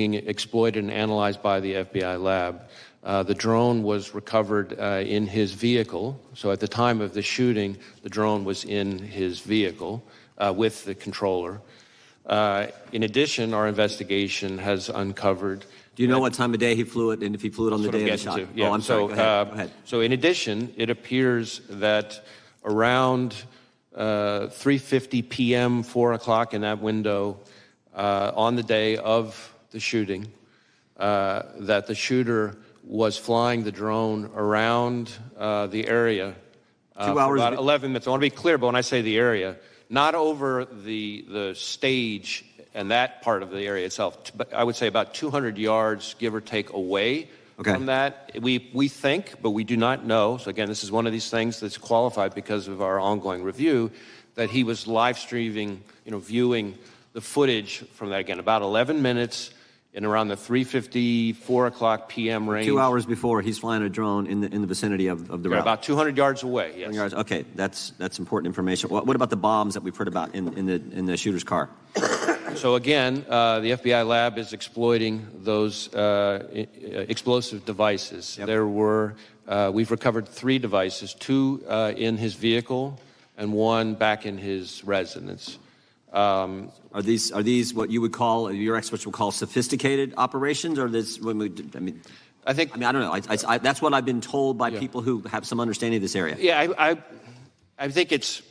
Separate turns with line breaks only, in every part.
being exploited and analyzed by the FBI lab. The drone was recovered in his vehicle. So at the time of the shooting, the drone was in his vehicle with the controller. In addition, our investigation has uncovered.
Do you know what time of day he flew it, and if he flew it on the day of the shot?
Yeah.
Oh, I'm sorry. Go ahead.
So in addition, it appears that around 3:50 p.m., 4 o'clock in that window, on the day of the shooting, that the shooter was flying the drone around the area
2 hours.
for about 11 minutes. I want to be clear, but when I say the area, not over the stage and that part of the area itself, but I would say about 200 yards, give or take, away from that. We think, but we do not know. So again, this is one of these things that's qualified because of our ongoing review, that he was live streaming, viewing the footage from that, again, about 11 minutes in around the 3:50, 4 o'clock p.m. range.
2 hours before, he's flying a drone in the vicinity of the route.
About 200 yards away, yes.
200 yards. Okay, that's important information. What about the bombs that we've heard about in the shooter's car?
So again, the FBI lab is exploiting those explosive devices.
Yep.
There were, we've recovered 3 devices, 2 in his vehicle and 1 back in his residence.
Are these what you would call, your experts would call, sophisticated operations, or this? I don't know. That's what I've been told by people who have some understanding of this area.
Yeah, I think it's.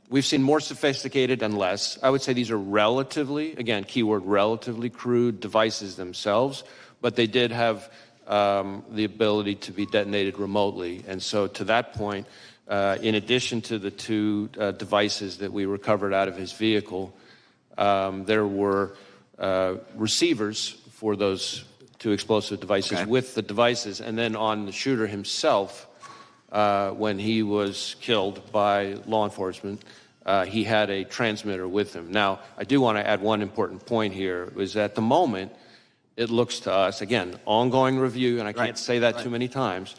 We've seen more sophisticated and less. I would say these are relatively, again, keyword relatively, crude devices themselves, but they did have the ability to be detonated remotely. And so to that point, in addition to the 2 devices that we recovered out of his vehicle, there were receivers for those 2 explosive devices with the devices. And then on the shooter himself, when he was killed by law enforcement, he had a transmitter with him. Now, I do want to add one important point here, is at the moment, it looks to us, again, ongoing review, and I can't say that too many times,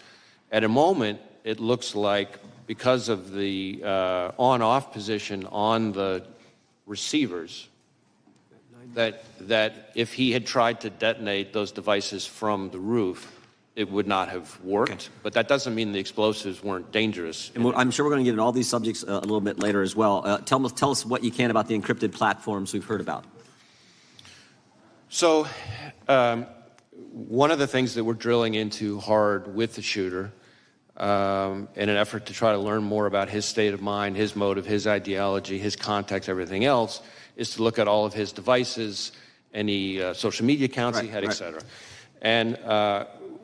at a moment, it looks like because of the on-off position on the receivers, that if he had tried to detonate those devices from the roof, it would not have worked. But that doesn't mean the explosives weren't dangerous.
And I'm sure we're going to get into all these subjects a little bit later as well. Tell us what you can about the encrypted platforms we've heard about.
So one of the things that we're drilling into hard with the shooter in an effort to try to learn more about his state of mind, his motive, his ideology, his context, everything else, is to look at all of his devices, any social media accounts he had, et cetera. And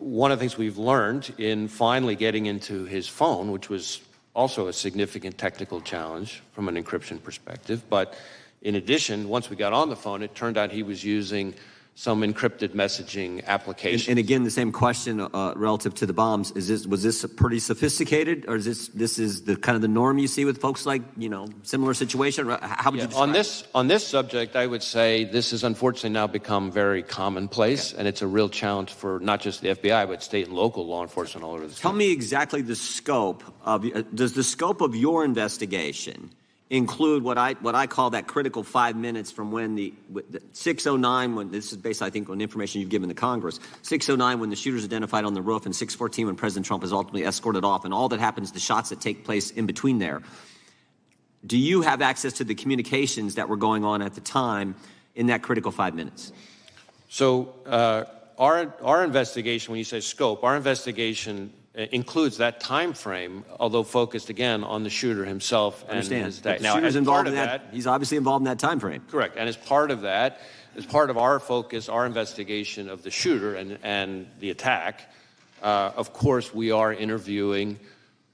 one of the things we've learned in finally getting into his phone, which was also a significant technical challenge from an encryption perspective, but in addition, once we got on the phone, it turned out he was using some encrypted messaging applications.
And again, the same question relative to the bombs: was this pretty sophisticated, or is this is the kind of the norm you see with folks like similar situation? How would you describe
on this subject? I would say this has unfortunately now become very commonplace, and it's a real challenge for not just the FBI but state and local law enforcement all over the country.
Tell me exactly the scope of does the scope of your investigation include what I call that critical 5 minutes from when the 6:09, when this is based, I think, on information you've given to Congress, 6:09 when the shooter's identified on the roof, and 6:14 when President Trump is ultimately escorted off, and all that happens, the shots that take place in between there. Do you have access to the communications that were going on at the time in that critical 5 minutes?
So our investigation, when you say scope, our investigation includes that time frame, although focused again on the shooter himself and his attack.
Now, shooter's involved in that. He's obviously involved in that time frame.
Correct. And as part of that, as part of our focus, our investigation of the shooter and the attack, of course, we are interviewing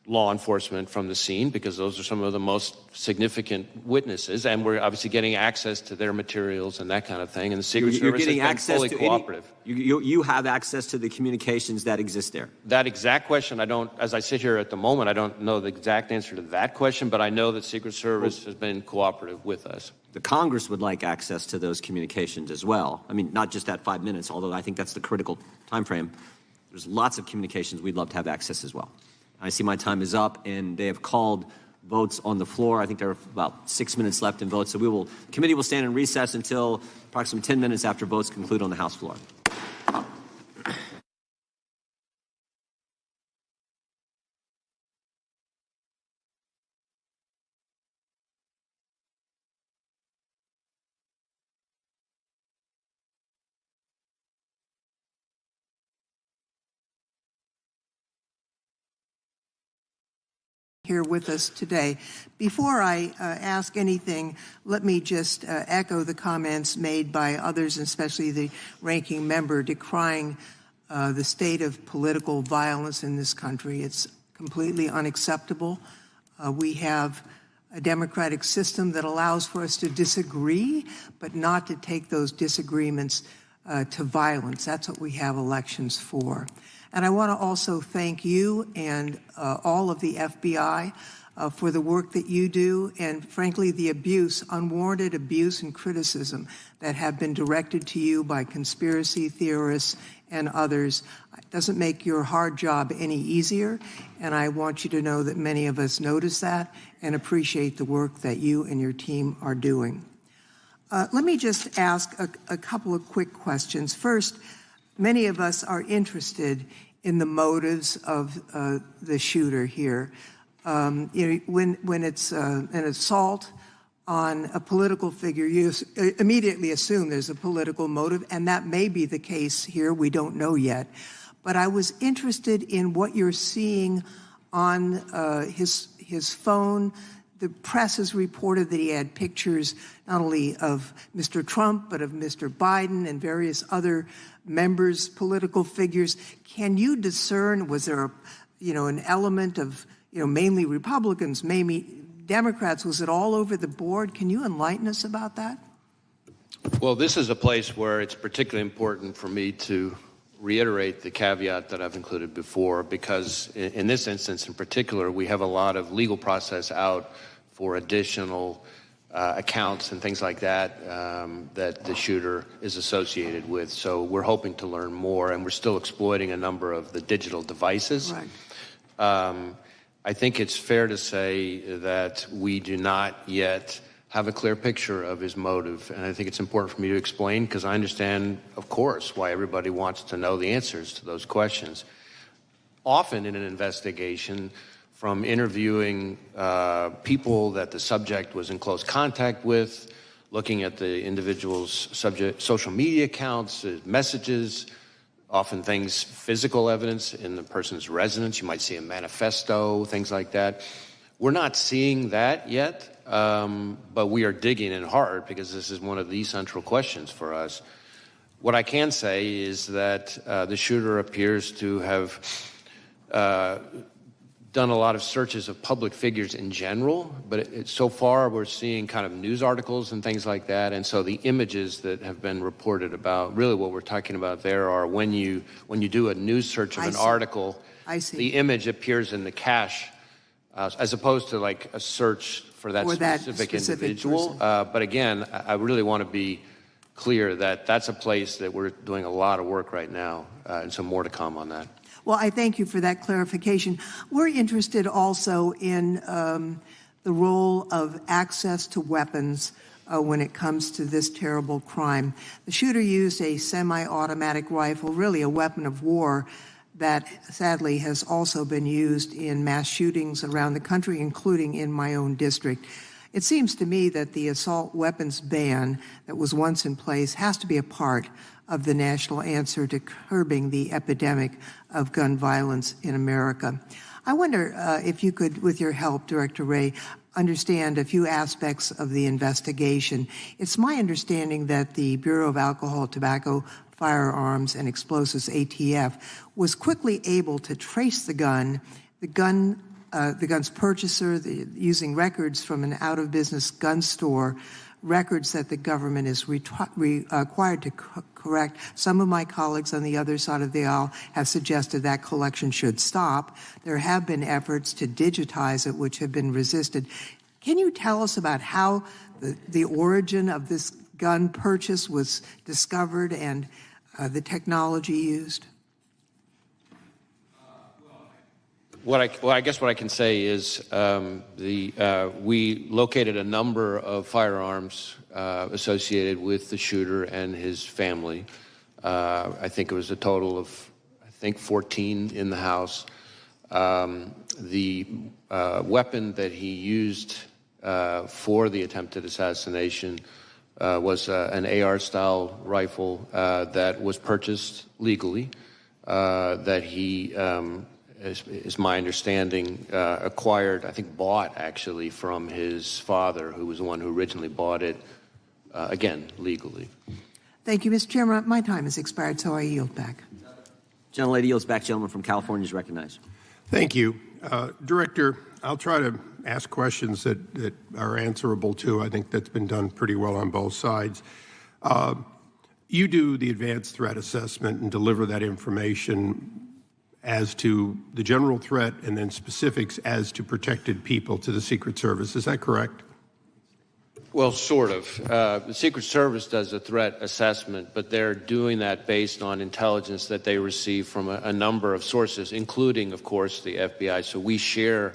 law enforcement from the scene because those are some of the most significant witnesses, and we're obviously getting access to their materials and that kind of thing. And the Secret Service has been fully cooperative.
You have access to the communications that exist there.
That exact question, as I sit here at the moment, I don't know the exact answer to that question, but I know that Secret Service has been cooperative with us.
The Congress would like access to those communications as well. I mean, not just that 5 minutes, although I think that's the critical time frame. There's lots of communications we'd love to have access as well. I see my time is up, and they have called votes on the floor. I think there are about 6 minutes left in votes. So the committee will stand in recess until approximately 10 minutes after votes conclude on the House floor.
Here with us today. Before I ask anything, let me just echo the comments made by others, especially the ranking member, decrying the state of political violence in this country. It's completely unacceptable. We have a democratic system that allows for us to disagree, but not to take those disagreements to violence. That's what we have elections for. And I want to also thank you and all of the FBI for the work that you do and, frankly, the abuse, unwarranted abuse and criticism that have been directed to you by conspiracy theorists and others. It doesn't make your hard job any easier, and I want you to know that many of us notice that and appreciate the work that you and your team are doing. Let me just ask a couple of quick questions. First, many of us are interested in the motives of the shooter here. When it's an assault on a political figure, you immediately assume there's a political motive, and that may be the case here. We don't know yet. But I was interested in what you're seeing on his phone. The press has reported that he had pictures not only of Mr. Trump, but of Mr. Biden and various other members, political figures. Can you discern, was there an element of, mainly Republicans, maybe Democrats? Was it all over the board? Can you enlighten us about that?
Well, this is a place where it's particularly important for me to reiterate the caveat that I've included before, because in this instance in particular, we have a lot of legal process out for additional accounts and things like that that the shooter is associated with. So we're hoping to learn more, and we're still exploiting a number of the digital devices. Right. I think it's fair to say that we do not yet have a clear picture of his motive, and I think it's important for me to explain, because I understand, of course, why everybody wants to know the answers to those questions. Often in an investigation, from interviewing people that the subject was in close contact with, looking at the individual's social media accounts, messages, often things, physical evidence in the person's residence. You might see a manifesto, things like that. We're not seeing that yet, but we are digging in hard because this is one of the central questions for us. What I can say is that the shooter appears to have done a lot of searches of public figures in general, but so far we're seeing kind of news articles and things like that. And so the images that have been reported about, really what we're talking about there are when you do a news search of an article, the image appears in the cache as opposed to like a search for that specific individual. But again, I really want to be clear that that's a place that we're doing a lot of work right now, and some more to come on that.
Well, I thank you for that clarification. We're interested also in the role of access to weapons when it comes to this terrible crime. The shooter used a semi-automatic rifle, really a weapon of war, that sadly has also been used in mass shootings around the country, including in my own district. It seems to me that the assault weapons ban that was once in place has to be a part of the national answer to curbing the epidemic of gun violence in America. I wonder if you could, with your help, Director Wray, understand a few aspects of the investigation. It's my understanding that the Bureau of Alcohol, Tobacco, Firearms, and Explosives, ATF, was quickly able to trace the gun's purchaser, using records from an out-of-business gun store, records that the government is required to correct. Some of my colleagues on the other side of the aisle have suggested that collection should stop. There have been efforts to digitize it, which have been resisted. Can you tell us about how the origin of this gun purchase was discovered and the technology used?
I guess what I can say is we located a number of firearms associated with the shooter and his family. I think it was a total of, 14 in the house. The weapon that he used for the attempted assassination was an AR-style rifle that was purchased legally, that he, is my understanding, acquired, bought actually from his father, who was the one who originally bought it, again, legally.
Thank you, Mr. Chairman. My time has expired, so I yield back.
Gentlelady yields back. Gentleman from California is recognized.
Thank you. Director, I'll try to ask questions that are answerable too. I think that's been done pretty well on both sides. You do the advanced threat assessment and deliver that information as to the general threat and then specifics as to protected people to the Secret Service. Is that correct?
Well, sort of. The Secret Service does a threat assessment, but they're doing that based on intelligence that they receive from a number of sources, including, of course, the FBI. So we share,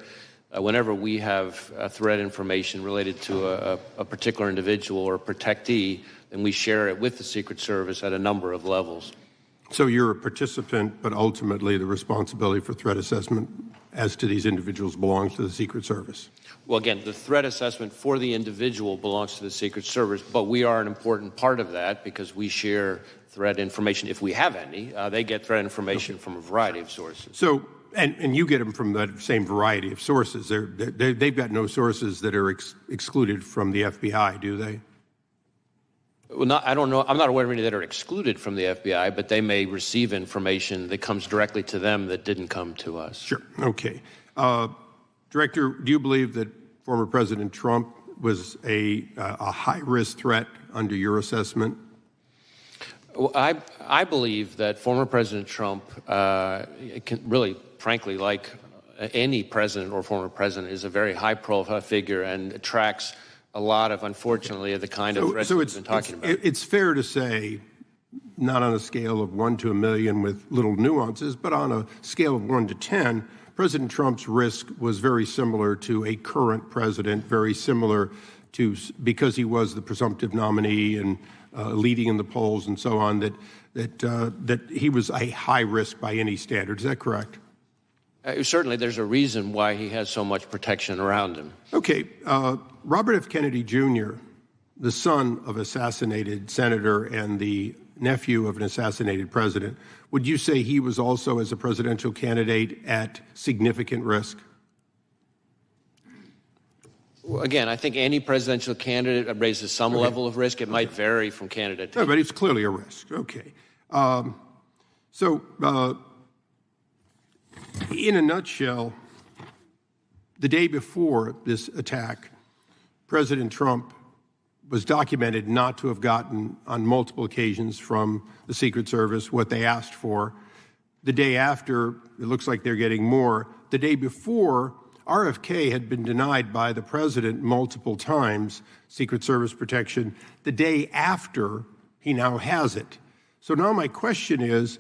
whenever we have threat information related to a particular individual or a protectee, then we share it with the Secret Service at a number of levels.
So you're a participant, but ultimately the responsibility for threat assessment as to these individuals belongs to the Secret Service.
Well, again, the threat assessment for the individual belongs to the Secret Service, but we are an important part of that because we share threat information, if we have any. They get threat information from a variety of sources.
So, and you get them from that same variety of sources. They've got no sources that are excluded from the FBI, do they?
Well, I don't know. I'm not aware of any that are excluded from the FBI, but they may receive information that comes directly to them that didn't come to us.
Sure. Okay. Director, do you believe that former President Trump was a high-risk threat under your assessment?
Well, I believe that former President Trump, really, frankly, like any president or former president, is a very high-profile figure and attracts a lot of, unfortunately, of the kind of threats we've been talking about.
It's fair to say, not on a scale of 1 to 1,000,000 with little nuances, but on a scale of 1 to 10, President Trump's risk was very similar to a current president, very similar to, because he was the presumptive nominee and leading in the polls and so on, that he was a high risk by any standard. Is that correct?
Certainly, there's a reason why he has so much protection around him.
Okay. Robert F. Kennedy Jr., the son of assassinated senator and the nephew of an assassinated president, would you say he was also, as a presidential candidate, at significant risk?
Well, again, I think any presidential candidate raises some level of risk. It might vary from candidate to
candidate. No, but it's clearly a risk. Okay. In a nutshell, the day before this attack, President Trump was documented not to have gotten on multiple occasions from the Secret Service what they asked for. The day after, it looks like they're getting more. The day before, RFK had been denied by the president multiple times, Secret Service protection. The day after, he now has it. So now my question is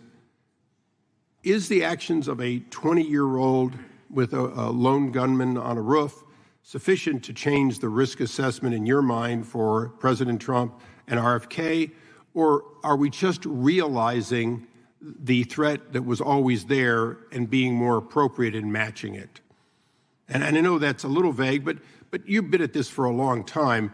the actions of a 20-year-old with a lone gunman on a roof sufficient to change the risk assessment in your mind for President Trump and RFK, or are we just realizing the threat that was always there and being more appropriate in matching it? And I know that's a little vague, but you've been at this for a long time.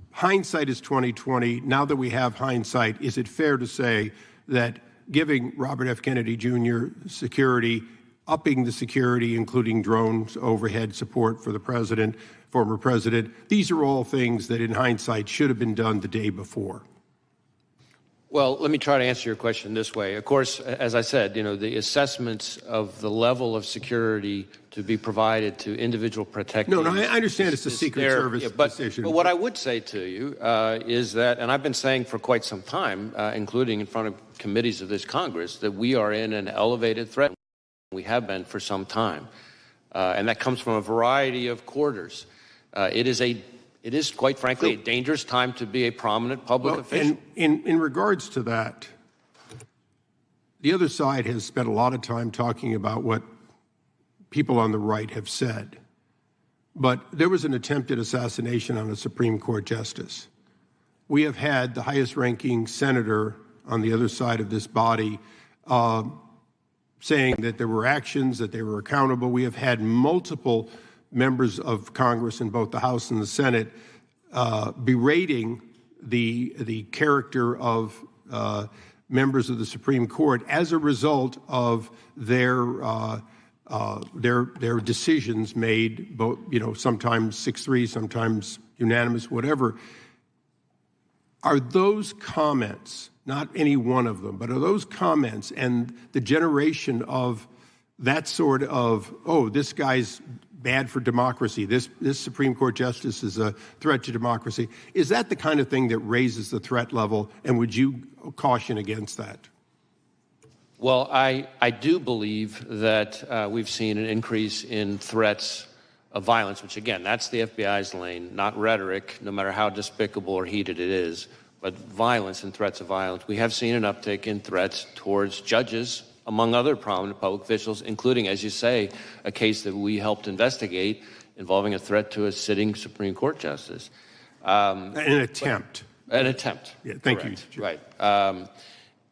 Hindsight is 20/20. Now that we have hindsight, is it fair to say that giving Robert F. Kennedy Jr. security, upping the security, including drones, overhead support for the president, former president, these are all things that in hindsight should have been done the day before?
Well, let me try to answer your question this way. Of course, as I said, the assessments of the level of security to be provided to individual protectees.
No, I understand it's a Secret Service decision.
But what I would say to you is that, and I've been saying for quite some time, including in front of committees of this Congress, that we are in an elevated threat. We have been for some time. And that comes from a variety of quarters. It is, quite frankly, a dangerous time to be a prominent public official.
And in regards to that, the other side has spent a lot of time talking about what people on the right have said. But there was an attempted assassination on a Supreme Court justice. We have had the highest-ranking senator on the other side of this body saying that there were actions, that they were accountable. We have had multiple members of Congress in both the House and the Senate berating the character of members of the Supreme Court as a result of their decisions made, both, sometimes 6-3, sometimes unanimous, whatever. Are those comments, not any one of them, but are those comments and the generation of that sort of, oh, this guy's bad for democracy, this Supreme Court justice is a threat to democracy, is that the kind of thing that raises the threat level, and would you caution against that?
Well, I do believe that we've seen an increase in threats of violence, which, again, that's the FBI's lane, not rhetoric, no matter how despicable or heated it is, but violence and threats of violence. We have seen an uptick in threats towards judges, among other prominent public officials, including, as you say, a case that we helped investigate involving a threat to a sitting Supreme Court justice.
An attempt.
An attempt.
Yeah, thank
correct.
you.
Right.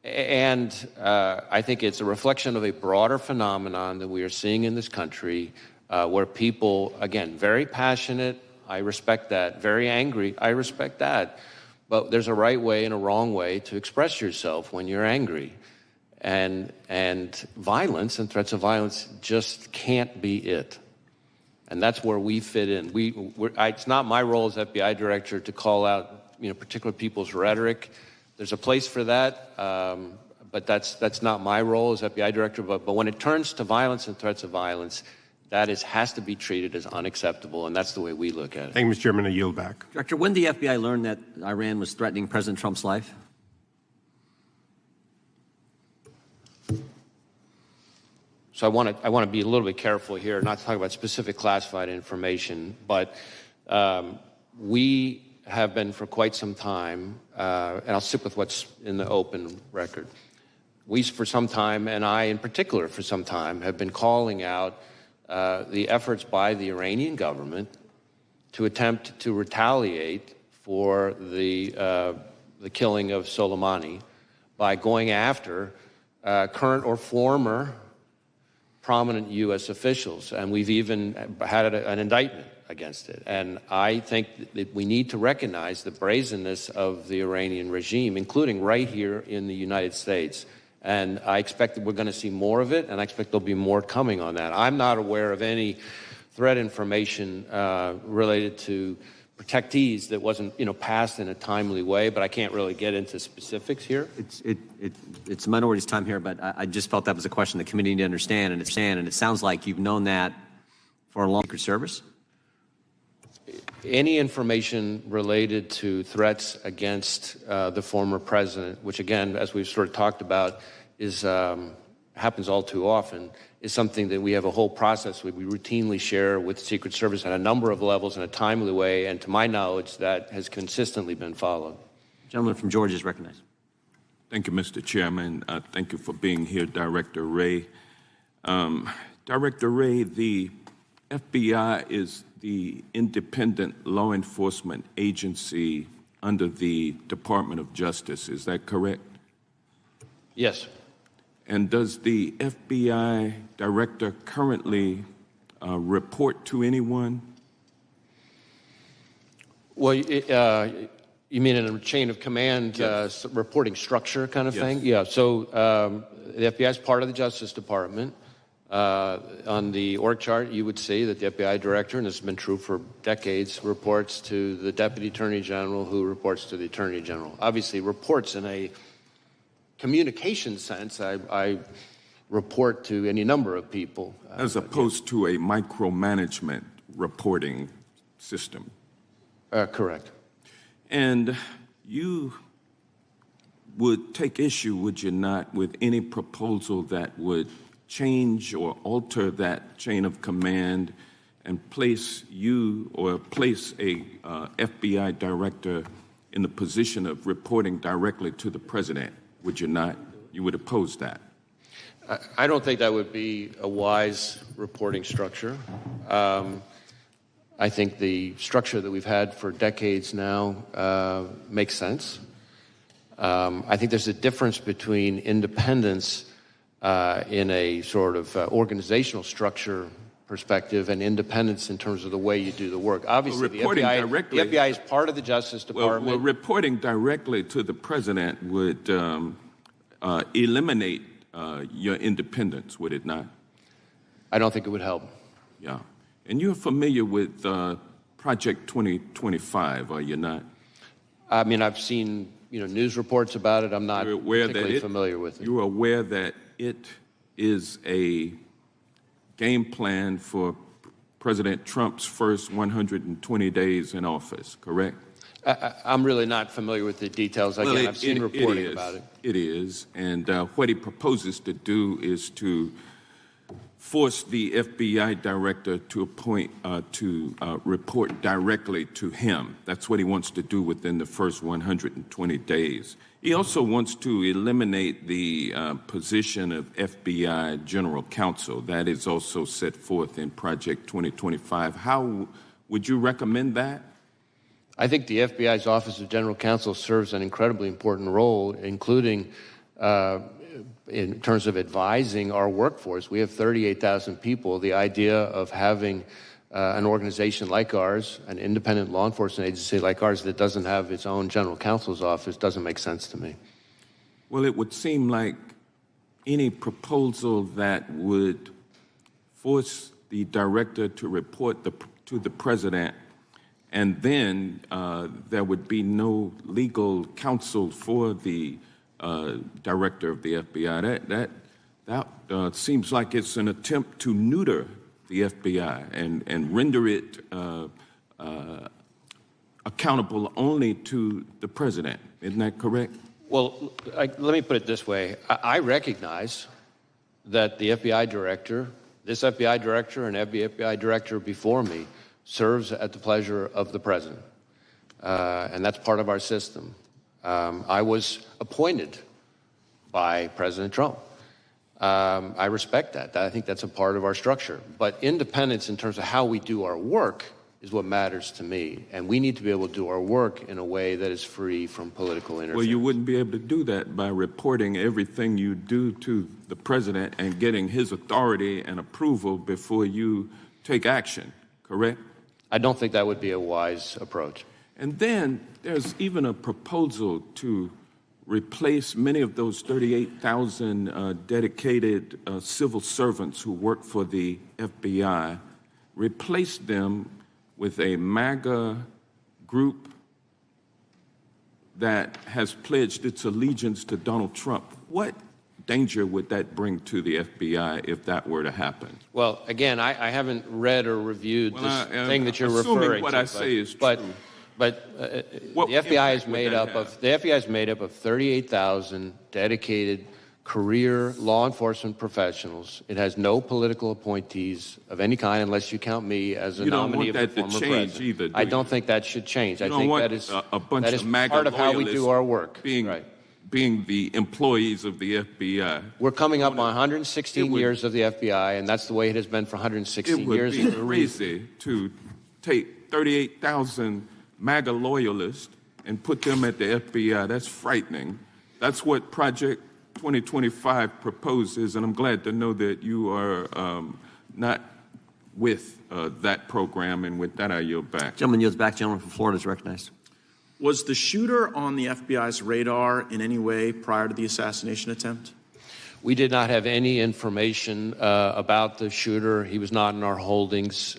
I think it's a reflection of a broader phenomenon that we are seeing in this country where people, again, very passionate, I respect that, very angry, I respect that, but there's a right way and a wrong way to express yourself when you're angry. And violence and threats of violence just can't be it. And that's where we fit in. It's not my role as FBI director to call out, particular people's rhetoric. There's a place for that, but that's not my role as FBI director. But when it turns to violence and threats of violence, that has to be treated as unacceptable, and that's the way we look at it.
Thank you, Mr. Chairman. I yield back.
Director, when did the FBI learn that Iran was threatening President Trump's life?
So I want to be a little bit careful here, not to talk about specific classified information, but we have been for quite some time, and I'll stick with what's in the open record. We, for some time, and I in particular for some time, have been calling out the efforts by the Iranian government to attempt to retaliate for the killing of Soleimani by going after current or former prominent U.S. officials, and we've even had an indictment against it. And I think that we need to recognize the brazenness of the Iranian regime, including right here in the United States. And I expect that we're going to see more of it, and I expect there'll be more coming on that. I'm not aware of any threat information related to protectees that wasn't, passed in a timely way, but I can't really get into specifics here.
It's minorities' time here, but I just felt that was a question the committee needed to understand, and it sounds like you've known that for a long Secret Service.
Any information related to threats against the former president, which again, as we've sort of talked about, is happens all too often, is something that we have a whole process we routinely share with the Secret Service at a number of levels in a timely way, and to my knowledge, that has consistently been followed.
Gentleman from Georgia is recognized.
Thank you, Mr. Chairman. Thank you for being here, Director Wray. Director Wray, the FBI is the independent law enforcement agency under the Department of Justice. Is that correct?
Yes.
And does the FBI director currently report to anyone?
Well, you mean in a chain of command, yes. Reporting structure kind of thing? Yeah. So the FBI is part of the Justice Department. On the org chart, you would see that the FBI director, and this has been true for decades, reports to the Deputy Attorney General, who reports to the Attorney General. Obviously, reports in a communication sense, I report to any number of people.
As opposed to a micromanagement reporting system.
Correct.
And you would take issue, would you not, with any proposal that would change or alter that chain of command and place you or place a FBI director in the position of reporting directly to the president? Would you not? You would oppose that?
I don't think that would be a wise reporting structure. I think the structure that we've had for decades now makes sense. I think there's a difference between independence in a sort of organizational structure perspective and independence in terms of the way you do the work. Obviously, the FBI is part of the Justice Department.
Well, reporting directly to the president would eliminate your independence, would it not?
I don't think it would help.
Yeah. And you're familiar with Project 2025, are you not?
I mean, I've seen news reports about it. I'm not particularly familiar with it.
You're aware that it is a game plan for President Trump's first 120 days in office, correct?
I'm really not familiar with the details. Again, I've seen reporting about it.
It is, and what he proposes to do is to force the FBI director to appoint report directly to him. That's what he wants to do within the first 120 days. He also wants to eliminate the position of FBI General Counsel. That is also set forth in Project 2025. How would you recommend that?
I think the FBI's Office of General Counsel serves an incredibly important role, including in terms of advising our workforce. We have 38,000 people. The idea of having an organization like ours, an independent law enforcement agency like ours that doesn't have its own general counsel's office doesn't make sense to me.
Well, it would seem like any proposal that would force the director to report to the president, and then there would be no legal counsel for the director of the FBI. That seems like it's an attempt to neuter the FBI and render it accountable only to the president. Isn't that correct?
Well, let me put it this way. I recognize that the FBI director, this FBI director and every FBI director before me, serves at the pleasure of the president. And that's part of our system. I was appointed by President Trump. I respect that. I think that's a part of our structure. But independence in terms of how we do our work is what matters to me. And we need to be able to do our work in a way that is free from political interference.
Well, you wouldn't be able to do that by reporting everything you do to the president and getting his authority and approval before you take action, correct?
I don't think that would be a wise approach.
And then there's even a proposal to replace many of those 38,000 dedicated civil servants who work for the FBI, replace them with a MAGA group that has pledged its allegiance to Donald Trump. What danger would that bring to the FBI if that were to happen?
Well, again, I haven't read or reviewed this thing that you're referring to.
What I say is true.
But the FBI is made up of 38,000 dedicated career law enforcement professionals. It has no political appointees of any kind, unless you count me as a nominee of the former president.
Either,
I don't think that should change.
I think that is
part of how we do our work.
Being the employees of the FBI.
We're coming up on 116 years of the FBI, and that's the way it has been for 116 years.
It would be crazy to take 38,000 MAGA loyalists and put them at the FBI. That's frightening. That's what Project 2025 proposes, and I'm glad to know that you are not with that program, and with that I yield back.
Gentleman yields back. Gentleman from Florida is recognized.
Was the shooter on the FBI's radar in any way prior to the assassination attempt?
We did not have any information about the shooter. He was not in our holdings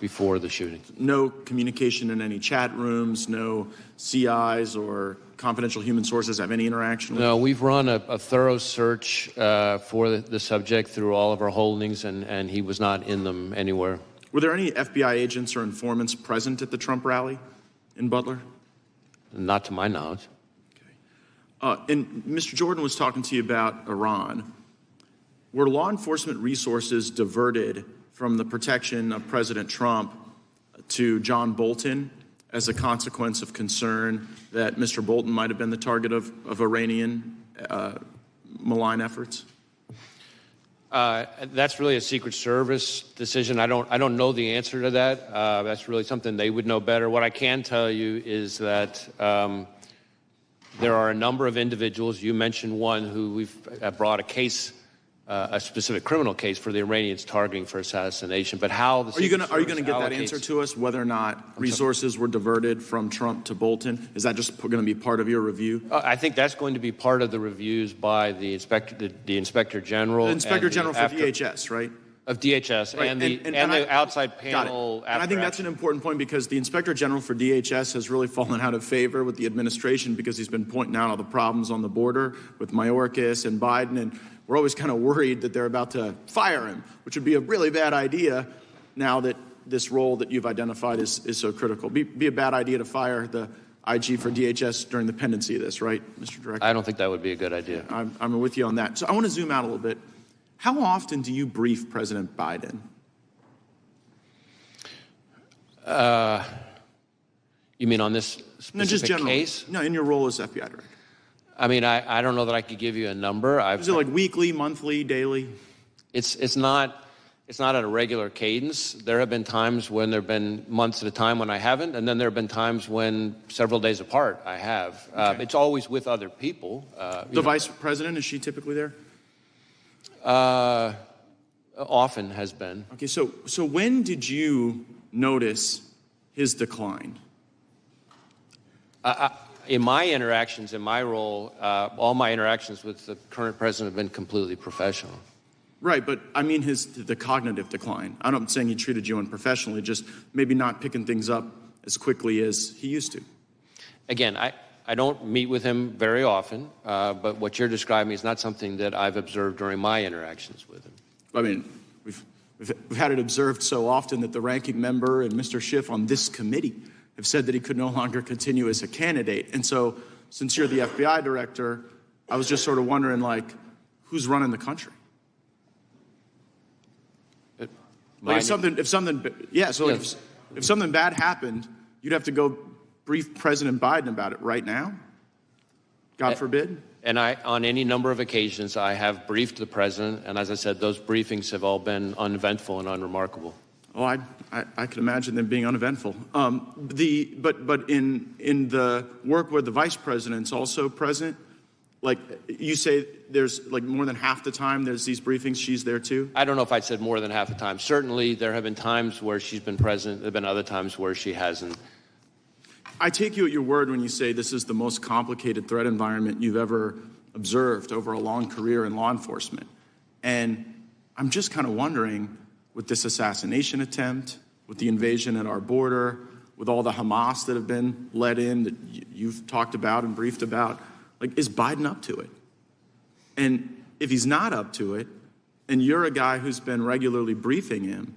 before the shooting.
No communication in any chat rooms, no CIs or confidential human sources have any interaction with him?
No, we've run a thorough search for the subject through all of our holdings, and he was not in them anywhere.
Were there any FBI agents or informants present at the Trump rally in Butler?
Not to my knowledge.
And Mr. Jordan was talking to you about Iran. Were law enforcement resources diverted from the protection of President Trump to John Bolton as a consequence of concern that Mr. Bolton might have been the target of Iranian malign efforts?
That's really a Secret Service decision. I don't know the answer to that. That's really something they would know better. What I can tell you is that there are a number of individuals. You mentioned one who we've brought a case, a specific criminal case for the Iranians targeting for assassination. But how the
Are you going to get that answer to us? Whether or not resources were diverted from Trump to Bolton? Is that just going to be part of your review?
I think that's going to be part of the reviews by the inspector general.
The inspector general for DHS, right?
Of DHS, right. and the outside panel.
And I think that's an important point, because the inspector general for DHS has really fallen out of favor with the administration, because he's been pointing out all the problems on the border with Mayorkas and Biden, and we're always kind of worried that they're about to fire him, which would be a really bad idea now that this role that you've identified is so critical. Be a bad idea to fire the IG for DHS during the pendency of this, right, Mr. Director?
I don't think that would be a good idea.
I'm with you on that. So I want to zoom out a little bit. How often do you brief President Biden?
You mean on this specific case?
No, in your role as FBI director.
I mean, I don't know that I could give you a number.
Is it like weekly, monthly, daily?
It's not at a regular cadence. There have been times when there have been months at a time when I haven't, and then there have been times when several days apart I have. Okay. It's always with other people.
The vice president, is she typically there?
Often has been.
Okay, so when did you notice his decline?
In my interactions, in my role, all my interactions with the current president have been completely professional.
Right, but I mean the cognitive decline. I'm not saying he treated you unprofessionally, just maybe not picking things up as quickly as he used to.
Again, I don't meet with him very often, but what you're describing is not something that I've observed during my interactions with him.
I mean, we've had it observed so often that the ranking member and Mr. Schiff on this committee have said that he could no longer continue as a candidate. And so, since you're the FBI director, I was just sort of wondering, like, who's running the country? Like if something bad happened, you'd have to go brief President Biden about it right now? God forbid?
And on any number of occasions, I have briefed the president, and as I said, those briefings have all been uneventful and unremarkable.
Oh, I can imagine them being uneventful. But in the work where the vice president's also present, like you say, there's like more than half the time there's these briefings, she's there too?
I don't know if I said more than half the time. Certainly, there have been times where she's been present. There have been other times where she hasn't.
I take you at your word when you say this is the most complicated threat environment you've ever observed over a long career in law enforcement. And I'm just kind of wondering, with this assassination attempt, with the invasion at our border, with all the Hamas that have been let in that you've talked about and briefed about, like, is Biden up to it? And if he's not up to it, and you're a guy who's been regularly briefing him,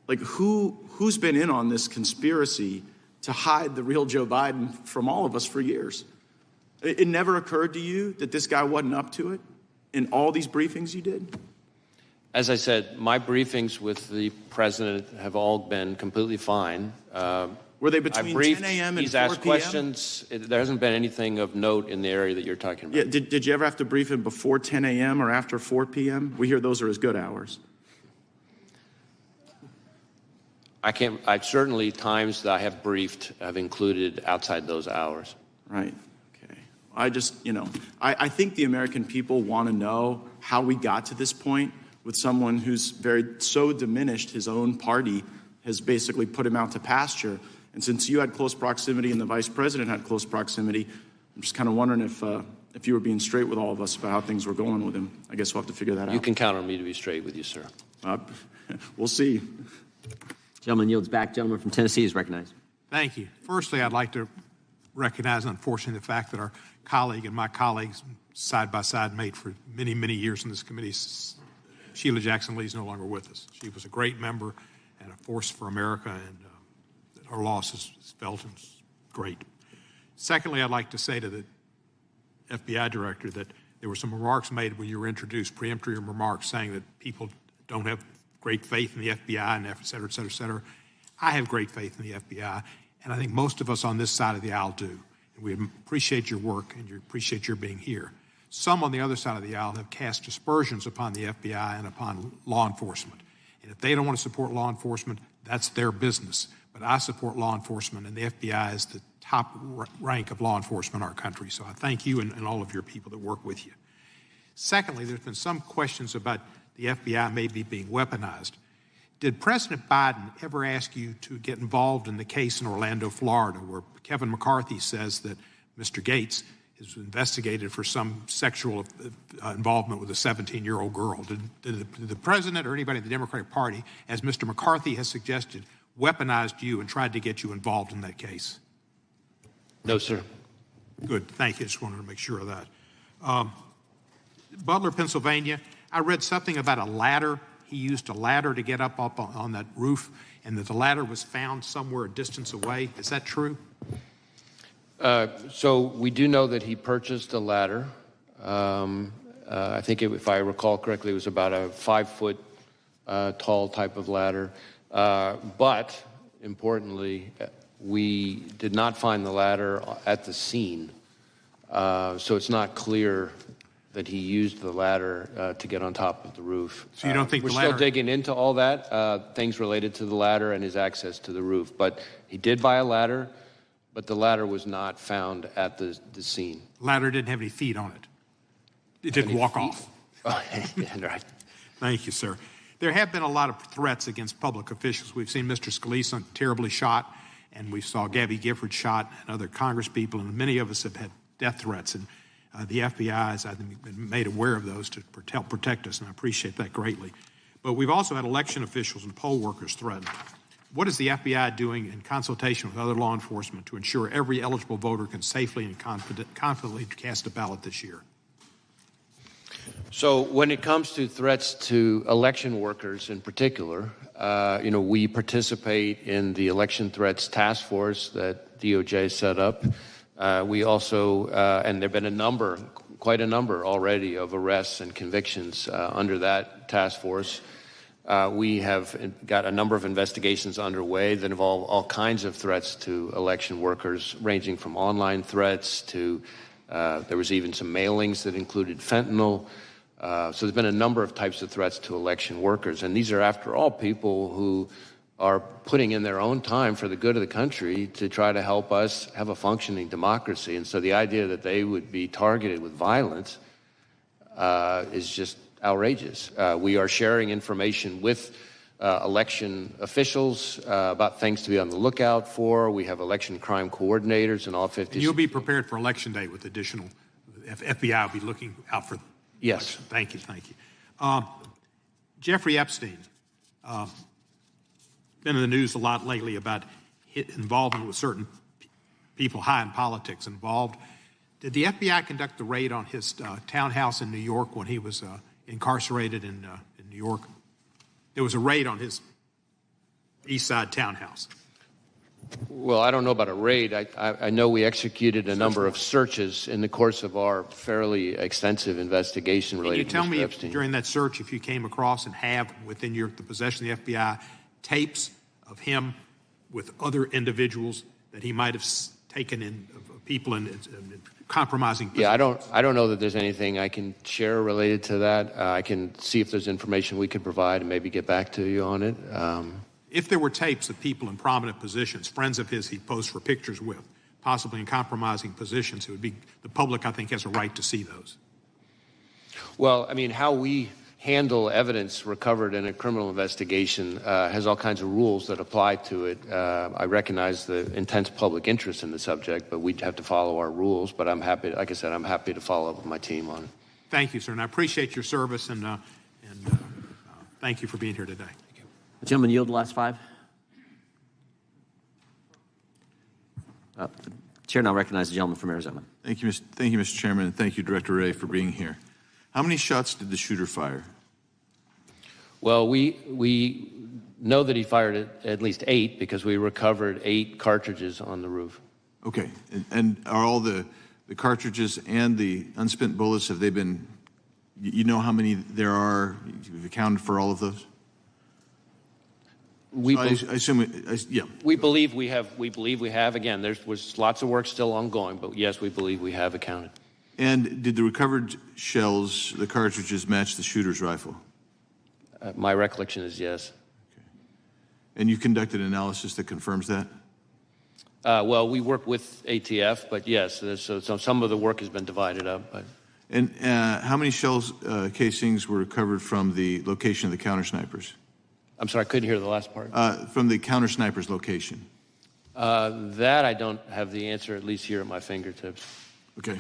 like, who's been in on this conspiracy to hide the real Joe Biden from all of us for years? It never occurred to you that this guy wasn't up to it in all these briefings you did?
As I said, my briefings with the president have all been completely fine.
Were they between 10 a.m. and 4 p.m.?
He's asked questions. There hasn't been anything of note in the area that you're talking about.
Yeah, did you ever have to brief him before 10 a.m. or after 4 p.m.? We hear those are his good hours.
Certainly times that I have briefed have included outside those hours.
Right. Okay. I think the American people want to know how we got to this point with someone who's so diminished his own party has basically put him out to pasture. And since you had close proximity and the vice president had close proximity, I'm just kind of wondering if you were being straight with all of us about how things were going with him. I guess we'll have to figure that out.
You can count on me to be straight with you, sir.
We'll see.
Gentleman yields back. Gentleman from Tennessee is recognized.
Thank you. Firstly, I'd like to recognize, unfortunately, the fact that our colleague and my colleagues side by side made for many, many years in this committee, Sheila Jackson Lee, is no longer with us. She was a great member and a force for America, and her loss is felt and it's great. Secondly, I'd like to say to the FBI director that there were some remarks made when you were introduced, preemptory remarks saying that people don't have great faith in the FBI and et cetera, et cetera, et cetera. I have great faith in the FBI, and I think most of us on this side of the aisle do. And we appreciate your work and appreciate your being here. Some on the other side of the aisle have cast aspersions upon the FBI and upon law enforcement. And if they don't want to support law enforcement, that's their business. But I support law enforcement, and the FBI is the top rank of law enforcement in our country. So I thank you and all of your people that work with you. Secondly, there's been some questions about the FBI maybe being weaponized. Did President Biden ever ask you to get involved in the case in Orlando, Florida, where Kevin McCarthy says that Mr. Gates is investigated for some sexual involvement with a 17-year-old girl? Did the president or anybody in the Democratic Party, as Mr. McCarthy has suggested, weaponized you and tried to get you involved in that case?
No, sir.
Good. Thank you. Just wanted to make sure of that. Butler, Pennsylvania, I read something about a ladder. He used a ladder to get up on that roof, and that the ladder was found somewhere a distance away. Is that true?
So we do know that he purchased a ladder. I think, if I recall correctly, it was about a 5-foot tall type of ladder. But importantly, we did not find the ladder at the scene. So it's not clear that he used the ladder to get on top of the roof.
So you don't think
we're
the ladder...
still digging into all that, things related to the ladder and his access to the roof. But he did buy a ladder, but the ladder was not found at the scene.
Ladder didn't have any feet on it. It didn't walk off.
Right.
Thank you, sir. There have been a lot of threats against public officials. We've seen Mr. Scalise terribly shot, and we saw Gabby Gifford shot, and other Congress people, and many of us have had death threats. And the FBI has, I think, been made aware of those to help protect us, and I appreciate that greatly. But we've also had election officials and poll workers threatened. What is the FBI doing in consultation with other law enforcement to ensure every eligible voter can safely and confidently cast a ballot this year?
So when it comes to threats to election workers in particular, we participate in the election threats task force that DOJ set up. We also, and there have been quite a number already of arrests and convictions under that task force. We have got a number of investigations underway that involve all kinds of threats to election workers, ranging from online threats to there was even some mailings that included fentanyl. So there's been a number of types of threats to election workers. And these are, after all, people who are putting in their own time for the good of the country to try to help us have a functioning democracy. And so the idea that they would be targeted with violence is just outrageous. We are sharing information with election officials about things to be on the lookout for. We have election crime coordinators in all 50 states.
You'll be prepared for Election Day with additional, FBI will be looking out for.
Yes.
Thank you. Jeffrey Epstein, been in the news a lot lately about involvement with certain people high in politics involved. Did the FBI conduct the raid on his townhouse in New York when he was incarcerated in New York? There was a raid on his East Side townhouse.
Well, I don't know about a raid. I know we executed a number of searches in the course of our fairly extensive investigation related to Mr. Epstein.
Can you tell me, during that search, if you came across and have within the possession of the FBI tapes of him with other individuals that he might have taken in people in compromising positions?
Yeah, I don't know that there's anything I can share related to that. I can see if there's information we could provide and maybe get back to you on it.
If there were tapes of people in prominent positions, friends of his he posed for pictures with, possibly in compromising positions, it would be, the public, I think, has a right to see those.
Well, I mean, how we handle evidence recovered in a criminal investigation has all kinds of rules that apply to it. I recognize the intense public interest in the subject, but we'd have to follow our rules. But I'm happy, like I said, I'm happy to follow up with my team on it.
Thank you, sir, and I appreciate your service, and thank you for being here today.
The gentleman yield the last 5. The chair now recognizes the gentleman from Arizona.
Thank you, Mr. Chairman, and thank you, Director Wray, for being here. How many shots did the shooter fire?
Well, we know that he fired at least 8 because we recovered 8 cartridges on the roof.
Okay, and are all the cartridges and the unspent bullets, have they been, you know how many there are? You've accounted for all of those?
We
yeah.
We believe we have. Again, there was lots of work still ongoing, but yes, we believe we have accounted.
And did the recovered shells, the cartridges, match the shooter's rifle?
My recollection is yes.
And you conducted an analysis that confirms that?
Well, we work with ATF, but yes, so some of the work has been divided up. But.
And how many shells casings were recovered from the location of the counter snipers?
I'm sorry, I couldn't hear the last part.
From the counter snipers location?
That I don't have the answer, at least here at my fingertips.
Okay.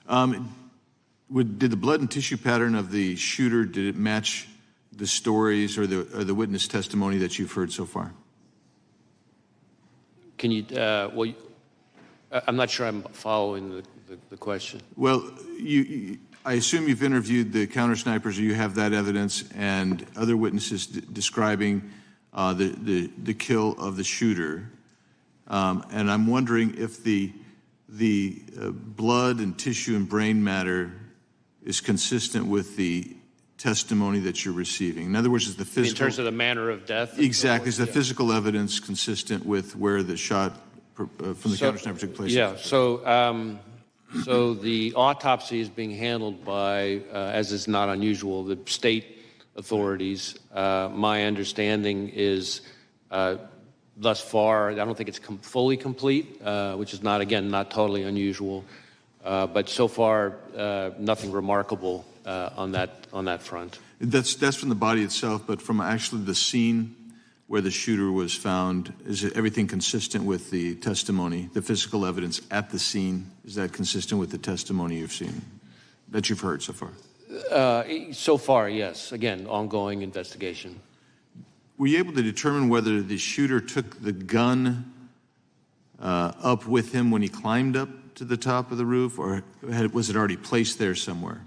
Did the blood and tissue pattern of the shooter, did it match the stories or the witness testimony that you've heard so far?
Can you, I'm not sure I'm following the question.
Well, I assume you've interviewed the counter snipers, or you have that evidence and other witnesses describing the kill of the shooter. And I'm wondering if the blood and tissue and brain matter is consistent with the testimony that you're receiving. In other words, is the physical... In terms of
the manner of death?
Exactly. Is the physical evidence consistent with where the shot from the counter sniper took place?
Yeah. So the autopsy is being handled by, as is not unusual, the state authorities. My understanding is thus far, I don't think it's fully complete, which is not totally unusual. But so far, nothing remarkable on that front.
That's from the body itself, but from actually the scene where the shooter was found, is everything consistent with the testimony, the physical evidence at the scene? Is that consistent with the testimony you've seen, that you've heard so far?
So far, yes. Again, ongoing investigation.
Were you able to determine whether the shooter took the gun up with him when he climbed up to the top of the roof, or was it already placed there somewhere?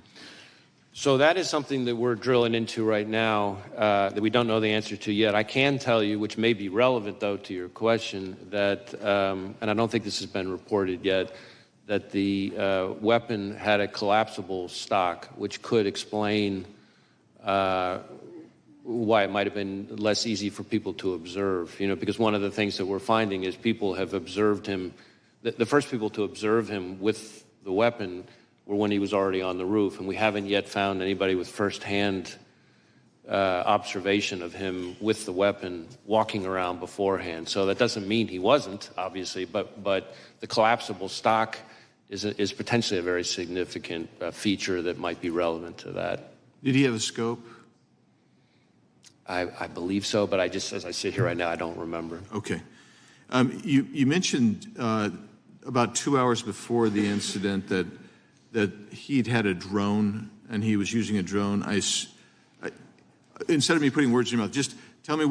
So that is something that we're drilling into right now that we don't know the answer to yet. I can tell you, which may be relevant, though, to your question, that, and I don't think this has been reported yet, that the weapon had a collapsible stock, which could explain why it might have been less easy for people to observe. Because one of the things that we're finding is people have observed him, the first people to observe him with the weapon were when he was already on the roof, and we haven't yet found anybody with firsthand observation of him with the weapon walking around beforehand. So that doesn't mean he wasn't, obviously, but the collapsible stock is potentially a very significant feature that might be relevant to that.
Did he have a scope?
I believe so, but as I sit here right now, I don't remember.
Okay. You mentioned about 2 hours before the incident that he'd had a drone and he was using a drone. Instead of me putting words in your mouth, just tell me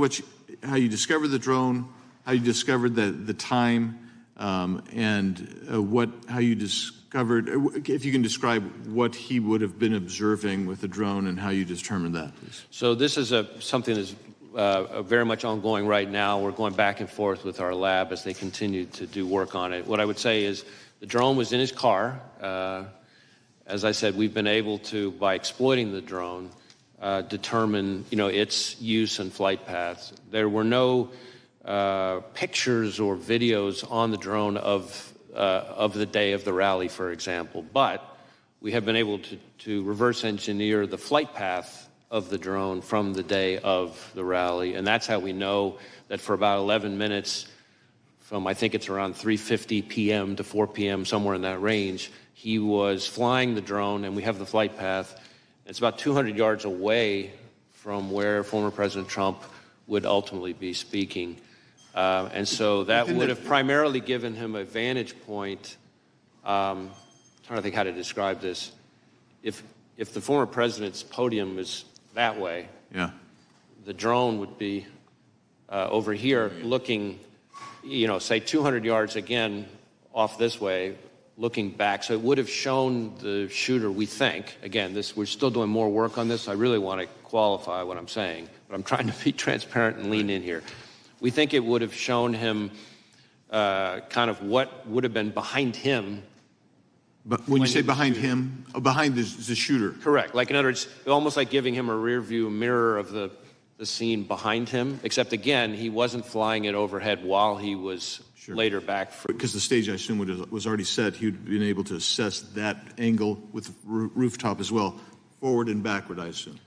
how you discovered the drone, how you discovered the time, and how you discovered, if you can describe what he would have been observing with the drone and how you determined that, please.
So this is something that's very much ongoing right now. We're going back and forth with our lab as they continue to do work on it. What I would say is the drone was in his car. As I said, we've been able to, by exploiting the drone, determine its use and flight paths. There were no pictures or videos on the drone of the day of the rally, for example, but we have been able to reverse engineer the flight path of the drone from the day of the rally, and that's how we know that for about 11 minutes from, I think it's around 3:50 p.m. to 4 p.m., somewhere in that range, he was flying the drone, and we have the flight path. It's about 200 yards away from where former President Trump would ultimately be speaking. And so that would have primarily given him a vantage point. I'm trying to think how to describe this. If the former president's podium is that way,
yeah,
the drone would be over here looking, say 200 yards again off this way, looking back. So it would have shown the shooter, we think, again, we're still doing more work on this. I really want to qualify what I'm saying, but I'm trying to be transparent and lean in here. We think it would have shown him kind of what would have been behind him.
But when you say behind him, behind the shooter?
Correct. Like, in other words, almost like giving him a rear view mirror of the scene behind him, except, again, he wasn't flying it overhead while he was later back.
Because the stage, I assume, was already set, he'd been able to assess that angle with the rooftop as well, forward and backward, I assume.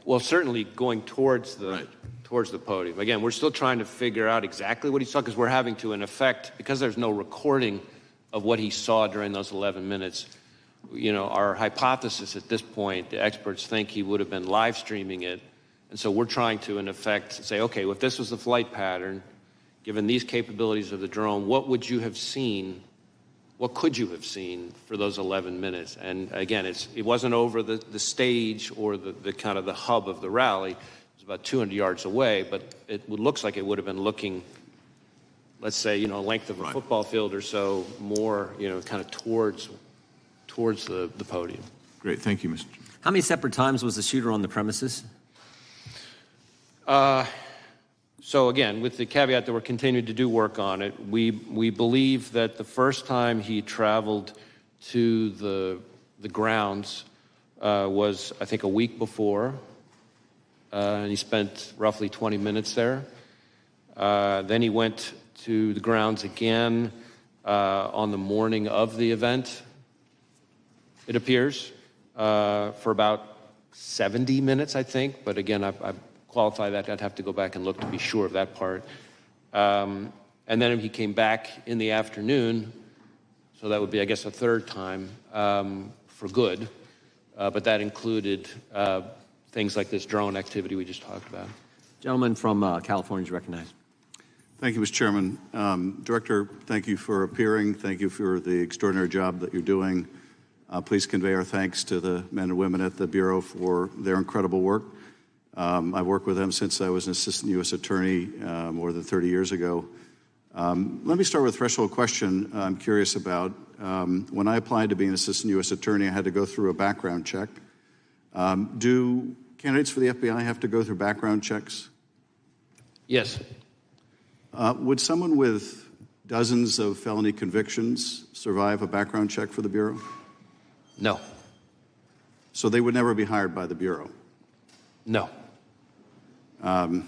Well, certainly going towards the podium. Again, we're still trying to figure out exactly what he saw, because we're having to, in effect, because there's no recording of what he saw during those 11 minutes, our hypothesis at this point, the experts think he would have been live streaming it. And so we're trying to, in effect, say, okay, well, if this was the flight pattern, given these capabilities of the drone, what would you have seen? What could you have seen for those 11 minutes? And again, it wasn't over the stage or the kind of the hub of the rally. It was about 200 yards away, but it looks like it would have been looking, let's say, length of a football field or so, more, kind of towards the podium.
Great, thank you, Mr.
How many separate times was the shooter on the premises?
So again, with the caveat that we're continuing to do work on it, we believe that the first time he traveled to the grounds was, I think, a week before, and he spent roughly 20 minutes there. Then he went to the grounds again on the morning of the event, it appears, for about 70 minutes, I think. But again, I qualify that. I'd have to go back and look to be sure of that part. And then he came back in the afternoon, so that would be, I guess, a third time for good. But that included things like this drone activity we just talked about.
Gentleman from California is recognized.
Thank you, Mr. Chairman. Director, thank you for appearing. Thank you for the extraordinary job that you're doing. Please convey our thanks to the men and women at the Bureau for their incredible work. I've worked with them since I was an assistant U.S. attorney more than 30 years ago. Let me start with a threshold question I'm curious about. When I applied to be an assistant U.S. attorney, I had to go through a background check. Do candidates for the FBI have to go through background checks?
Yes.
Would someone with dozens of felony convictions survive a background check for the Bureau?
No.
So they would never be hired by the Bureau?
No.
Well,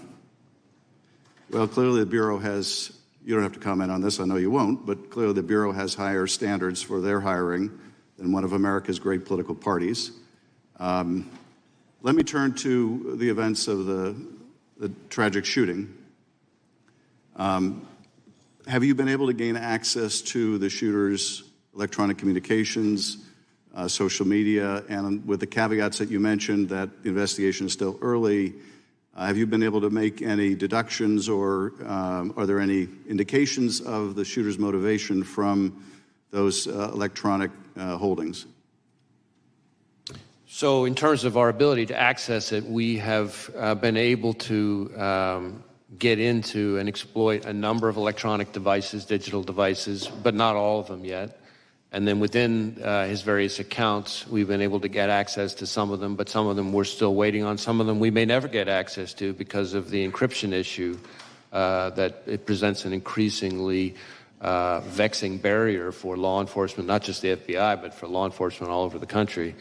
clearly the Bureau has, you don't have to comment on this, I know you won't, but clearly the Bureau has higher standards for their hiring than one of America's great political parties. Let me turn to the events of the tragic shooting. Have you been able to gain access to the shooter's electronic communications, social media, and with the caveats that you mentioned that the investigation is still early, have you been able to make any deductions or are there any indications of the shooter's motivation from those electronic holdings?
So in terms of our ability to access it, we have been able to get into and exploit a number of electronic devices, digital devices, but not all of them yet. And then within his various accounts, we've been able to get access to some of them, but some of them we're still waiting on. Some of them we may never get access to because of the encryption issue, that it presents an increasingly vexing barrier for law enforcement, not just the FBI, but for law enforcement all over the country.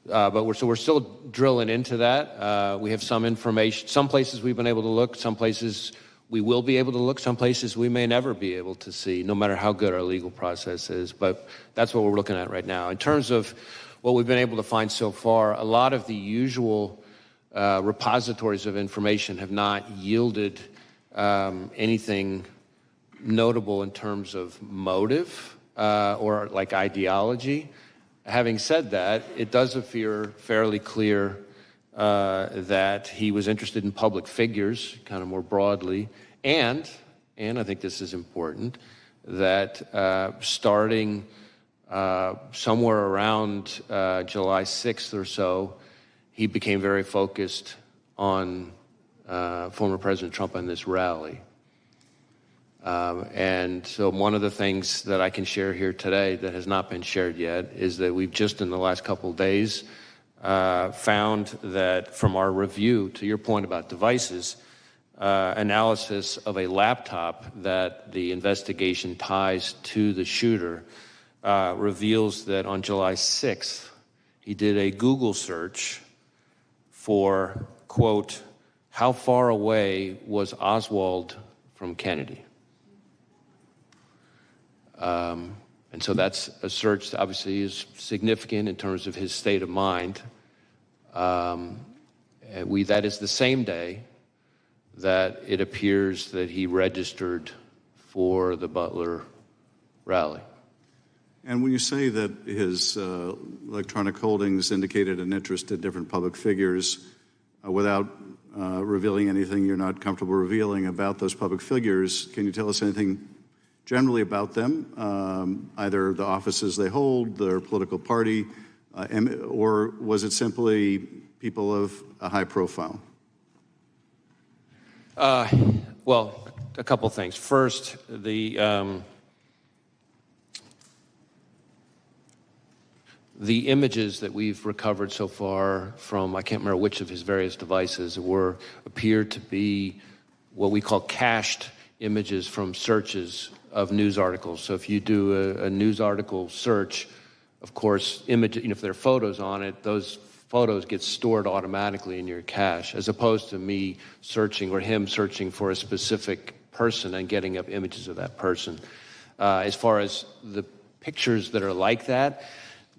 But we're still drilling into that. We have some information. Some places we've been able to look. Some places we will be able to look. Some places we may never be able to see, no matter how good our legal process is. But that's what we're looking at right now. In terms of what we've been able to find so far, a lot of the usual repositories of information have not yielded anything notable in terms of motive or like ideology. Having said that, it does appear fairly clear that he was interested in public figures, kind of more broadly, and I think this is important, that starting somewhere around July 6th or so, he became very focused on former President Trump and this rally. And so one of the things that I can share here today that has not been shared yet is that we've just in the last couple of days found that from our review, to your point about devices, analysis of a laptop that the investigation ties to the shooter reveals that on July 6th, he did a Google search for, quote, how far away was Oswald from Kennedy? And so that's a search that obviously is significant in terms of his state of mind. That is the same day that it appears that he registered for the Butler rally.
And when you say that his electronic holdings indicated an interest in different public figures, without revealing anything you're not comfortable revealing about those public figures, can you tell us anything generally about them, either the offices they hold, their political party, or was it simply people of a high profile?
Well, a couple things. First, the images that we've recovered so far from, I can't remember which of his various devices, appear to be what we call cached images from searches of news articles. So if you do a news article search, of course, if there are photos on it, those photos get stored automatically in your cache, as opposed to me searching or him searching for a specific person and getting up images of that person. As far as the pictures that are like that,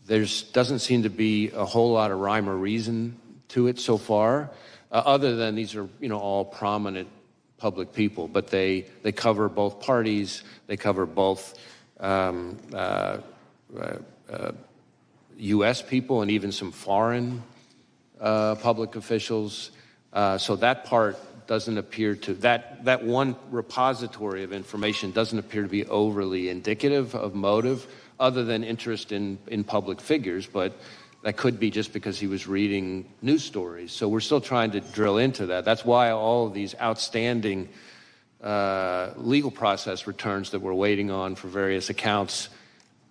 there doesn't seem to be a whole lot of rhyme or reason to it so far, other than these are all prominent public people, but they cover both parties, they cover both U.S. people and even some foreign public officials. So that part doesn't appear to, that one repository of information doesn't appear to be overly indicative of motive, other than interest in public figures, but that could be just because he was reading news stories. So we're still trying to drill into that. That's why all of these outstanding legal process returns that we're waiting on for various accounts,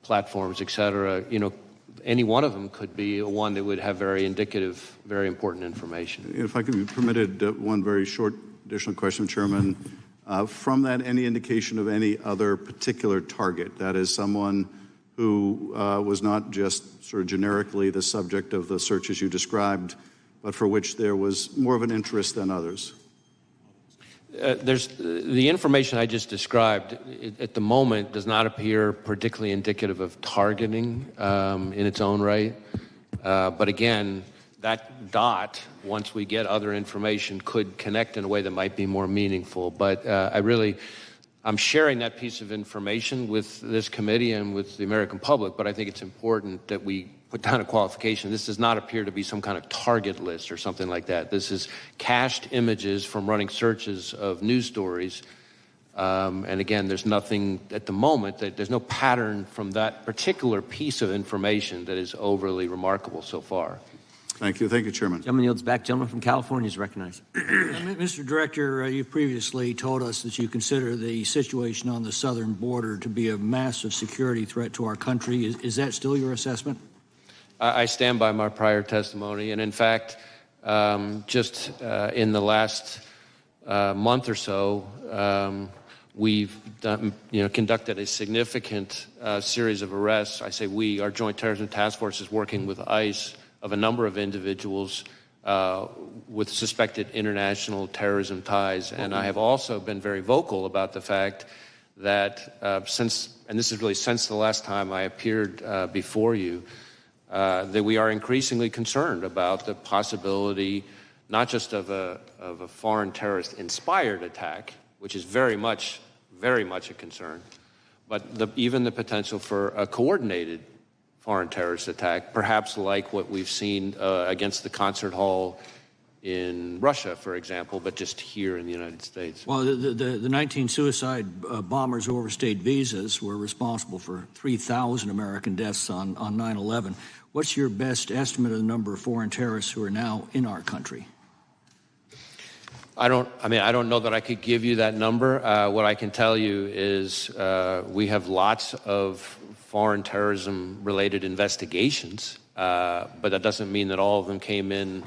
platforms, et cetera, any one of them could be one that would have very indicative, very important information.
If I could be permitted one very short additional question, Chairman. From that, any indication of any other particular target, that is someone who was not just sort of generically the subject of the searches you described, but for which there was more of an interest than others?
There's the information I just described at the moment does not appear particularly indicative of targeting in its own right. But again, that dot, once we get other information, could connect in a way that might be more meaningful. But I'm sharing that piece of information with this committee and with the American public, but I think it's important that we put down a qualification. This does not appear to be some kind of target list or something like that. This is cached images from running searches of news stories. And again, there's nothing at the moment, there's no pattern from that particular piece of information that is overly remarkable so far.
Thank you. Thank you, Chairman.
Gentleman yields back. Gentleman from California is recognized.
Mr. Director, you previously told us that you consider the situation on the southern border to be a massive security threat to our country. Is that still your assessment?
I stand by my prior testimony. And in fact, just in the last month or so, we've done, conducted a significant series of arrests. I say we, our Joint Terrorism Task Force is working with ICE of a number of individuals with suspected international terrorism ties. And I have also been very vocal about the fact that since the last time I appeared before you, that we are increasingly concerned about the possibility not just of a foreign terrorist-inspired attack, which is very much a concern, but even the potential for a coordinated foreign terrorist attack, perhaps like what we've seen against the concert hall in Russia, for example, but just here in the United States.
Well, the 19 suicide bombers who overstayed visas were responsible for 3,000 American deaths on 9/11. What's your best estimate of the number of foreign terrorists who are now in our country?
I don't know that I could give you that number. What I can tell you is we have lots of foreign terrorism-related investigations, but that doesn't mean that all of them came in,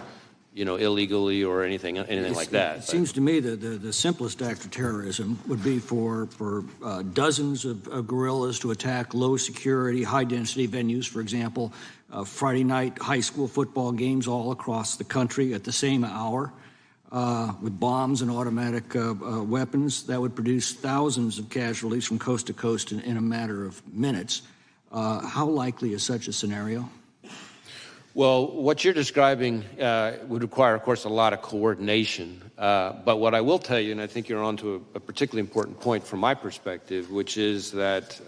illegally or anything like that.
It seems to me that the simplest act of terrorism would be for dozens of guerrillas to attack low-security, high-density venues, for example, Friday night high school football games all across the country at the same hour. with bombs and automatic weapons that would produce thousands of casualties from coast to coast in a matter of minutes. How likely is such a scenario?
Well, what you're describing would require, of course, a lot of coordination. But what I will tell you, and I think you're onto a particularly important point from my perspective, which is that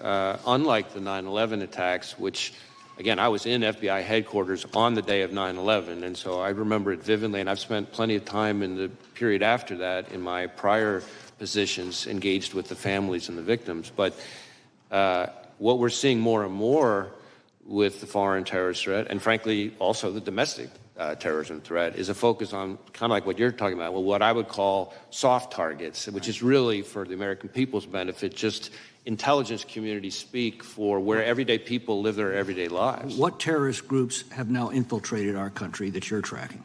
unlike the 9/11 attacks, which, again, I was in FBI headquarters on the day of 9/11, and so I remember it vividly, and I've spent plenty of time in the period after that in my prior positions engaged with the families and the victims. But what we're seeing more and more with the foreign terrorist threat, and frankly also the domestic terrorism threat, is a focus on kind of like what you're talking about, well, what I would call soft targets, which is really for the American people's benefit, just intelligence community speak for where everyday people live their everyday lives.
What terrorist groups have now infiltrated our country that you're tracking?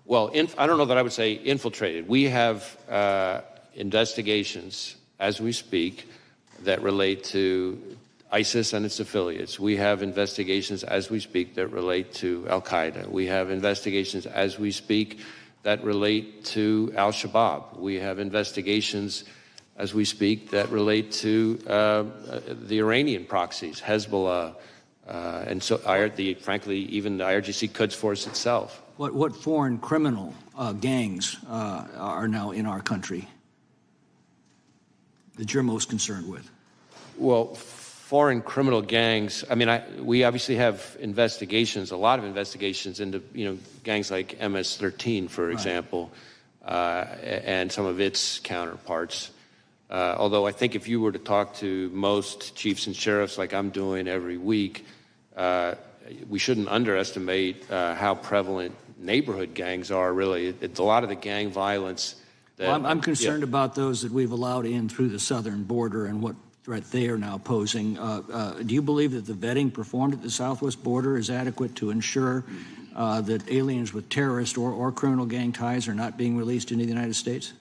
Well, I don't know that I would say infiltrated. We have investigations as we speak that relate to ISIS and its affiliates. We have investigations as we speak that relate to Al-Qaeda. We have investigations as we speak that relate to Al-Shabaab. We have investigations as we speak that relate to the Iranian proxies, Hezbollah, and so frankly even the IRGC Quds Force itself.
What foreign criminal gangs are now in our country that you're most concerned with?
Well, foreign criminal gangs, I mean, we obviously have investigations, a lot of investigations into, gangs like MS-13, for example, and some of its counterparts. Although I think if you were to talk to most chiefs and sheriffs like I'm doing every week, we shouldn't underestimate how prevalent neighborhood gangs are, really. It's a lot of the gang violence.
I'm concerned about those that we've allowed in through the southern border and what threat they are now posing. Do you believe that the vetting performed at the southwest border is adequate to ensure that aliens with terrorist or criminal gang ties are not being released into the United States?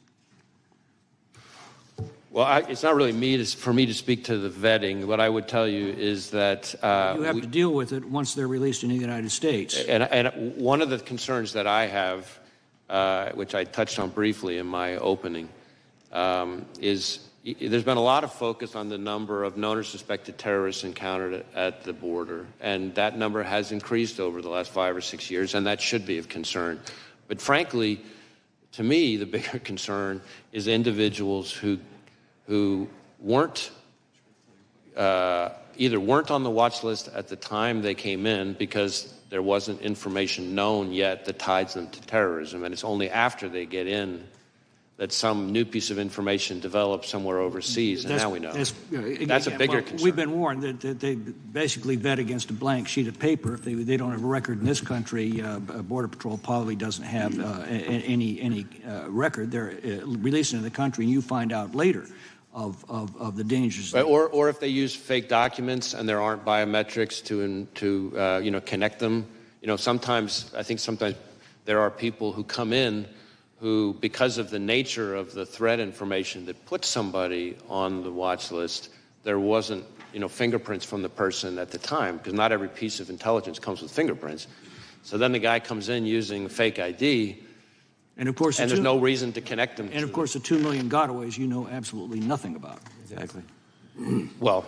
Well, it's not really for me to speak to the vetting. What I would tell you is that
you have to deal with it once they're released into the United States.
And one of the concerns that I have, which I touched on briefly in my opening, is there's been a lot of focus on the number of known or suspected terrorists encountered at the border, and that number has increased over the last 5 or 6 years, and that should be of concern. But frankly, to me, the bigger concern is individuals who weren't either weren't on the watch list at the time they came in because there wasn't information known yet that ties them to terrorism, and it's only after they get in that some new piece of information develops somewhere overseas, and now we know. That's a bigger concern.
We've been warned that they basically vet against a blank sheet of paper. If they don't have a record in this country, Border Patrol probably doesn't have any record. They're released into the country, and you find out later of the dangers.
Right, or if they use fake documents and there aren't biometrics to connect them. Sometimes there are people who come in who, because of the nature of the threat information that puts somebody on the watch list, there wasn't, fingerprints from the person at the time, because not every piece of intelligence comes with fingerprints. So then the guy comes in using fake ID,
and of course,
there's no reason to connect them.
And of course, the 2 million gotaways you know absolutely nothing about.
Exactly. Well,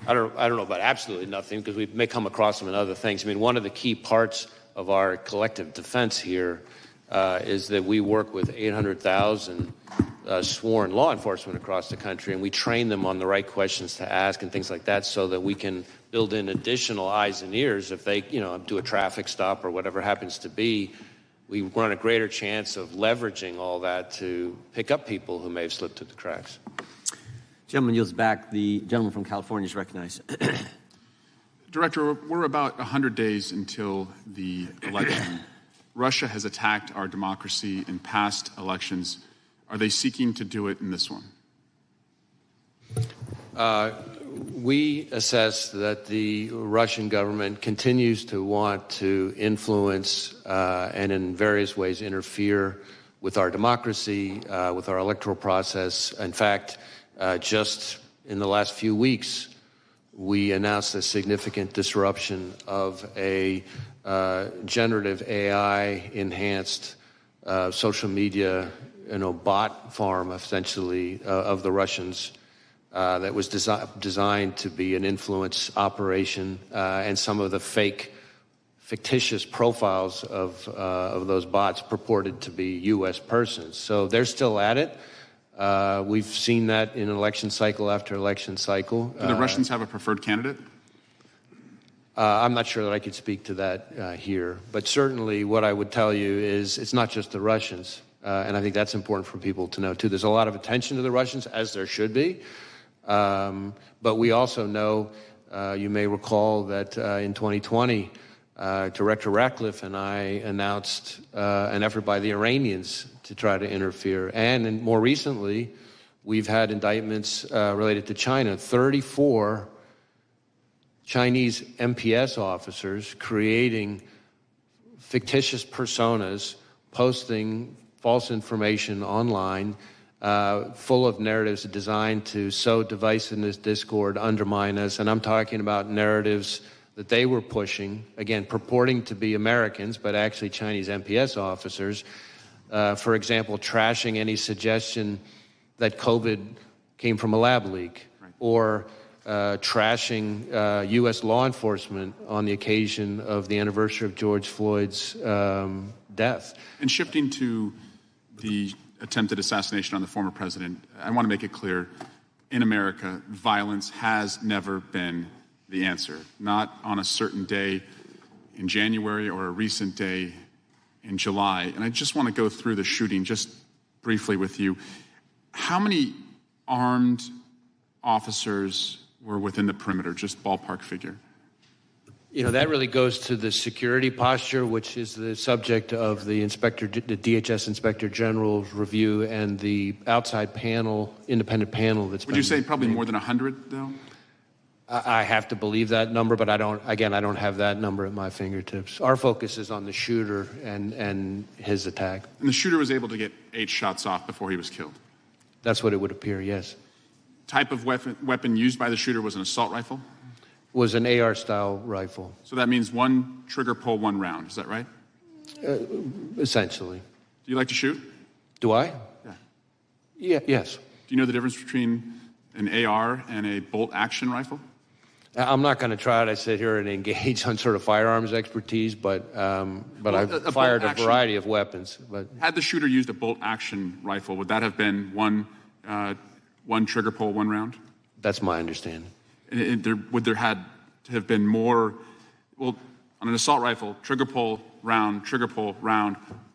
I don't know about absolutely nothing, because we may come across them in other things. I mean, one of the key parts of our collective defense here is that we work with 800,000 sworn law enforcement across the country, and we train them on the right questions to ask and things like that, so that we can build in additional eyes and ears if they, do a traffic stop or whatever happens to be. We run a greater chance of leveraging all that to pick up people who may have slipped through the cracks.
Gentleman yields back. The gentleman from California is recognized.
Director, we're about 100 days until the election. Russia has attacked our democracy in past elections. Are they seeking to do it in this one?
We assess that the Russian government continues to want to influence and in various ways interfere with our democracy, with our electoral process. In fact, just in the last few weeks, we announced a significant disruption of a generative AI-enhanced social media, bot farm, essentially, of the Russians that was designed to be an influence operation, and some of the fictitious profiles of those bots purported to be U.S. persons. So they're still at it. We've seen that in election cycle after election cycle.
Do the Russians have a preferred candidate?
I'm not sure that I could speak to that here, but certainly what I would tell you is it's not just the Russians, and I think that's important for people to know too. There's a lot of attention to the Russians, as there should be, but we also know, you may recall that in 2020, Director Ratcliffe and I announced an effort by the Iranians to try to interfere, and more recently, we've had indictments related to China. 34 Chinese MPS officers creating fictitious personas, posting false information online, full of narratives designed to sow divisiveness, discord, undermine us. And I'm talking about narratives that they were pushing, again, purporting to be Americans, but actually Chinese MPS officers. For example, trashing any suggestion that COVID came from a lab leak, or trashing U.S. law enforcement on the occasion of the anniversary of George Floyd's death.
And shifting to the attempted assassination on the former president, I want to make it clear, in America, violence has never been the answer. Not on a certain day in January or a recent day in July. And I just want to go through the shooting just briefly with you. How many armed officers were within the perimeter, just ballpark figure?
That really goes to the security posture, which is the subject of the DHS Inspector General's review and the outside panel, independent panel that's been...
Would you say probably more than 100, though?
I have to believe that number, but I don't have that number at my fingertips. Our focus is on the shooter and his attack.
And the shooter was able to get 8 shots off before he was killed?
That's what it would appear, yes.
Type of weapon used by the shooter was an assault rifle?
Was an AR-style rifle.
So that means one trigger pull, one round. Is that right?
Essentially.
Do you like to shoot?
Do I?
Yeah.
Yes.
Do you know the difference between an AR and a bolt-action rifle?
I'm not going to try to sit here and engage on sort of firearms expertise, but I've fired a variety of weapons. But
had the shooter used a bolt-action rifle, would that have been one trigger pull, one round?
That's my understanding.
Would there had to have been more, on an assault rifle, trigger pull, round,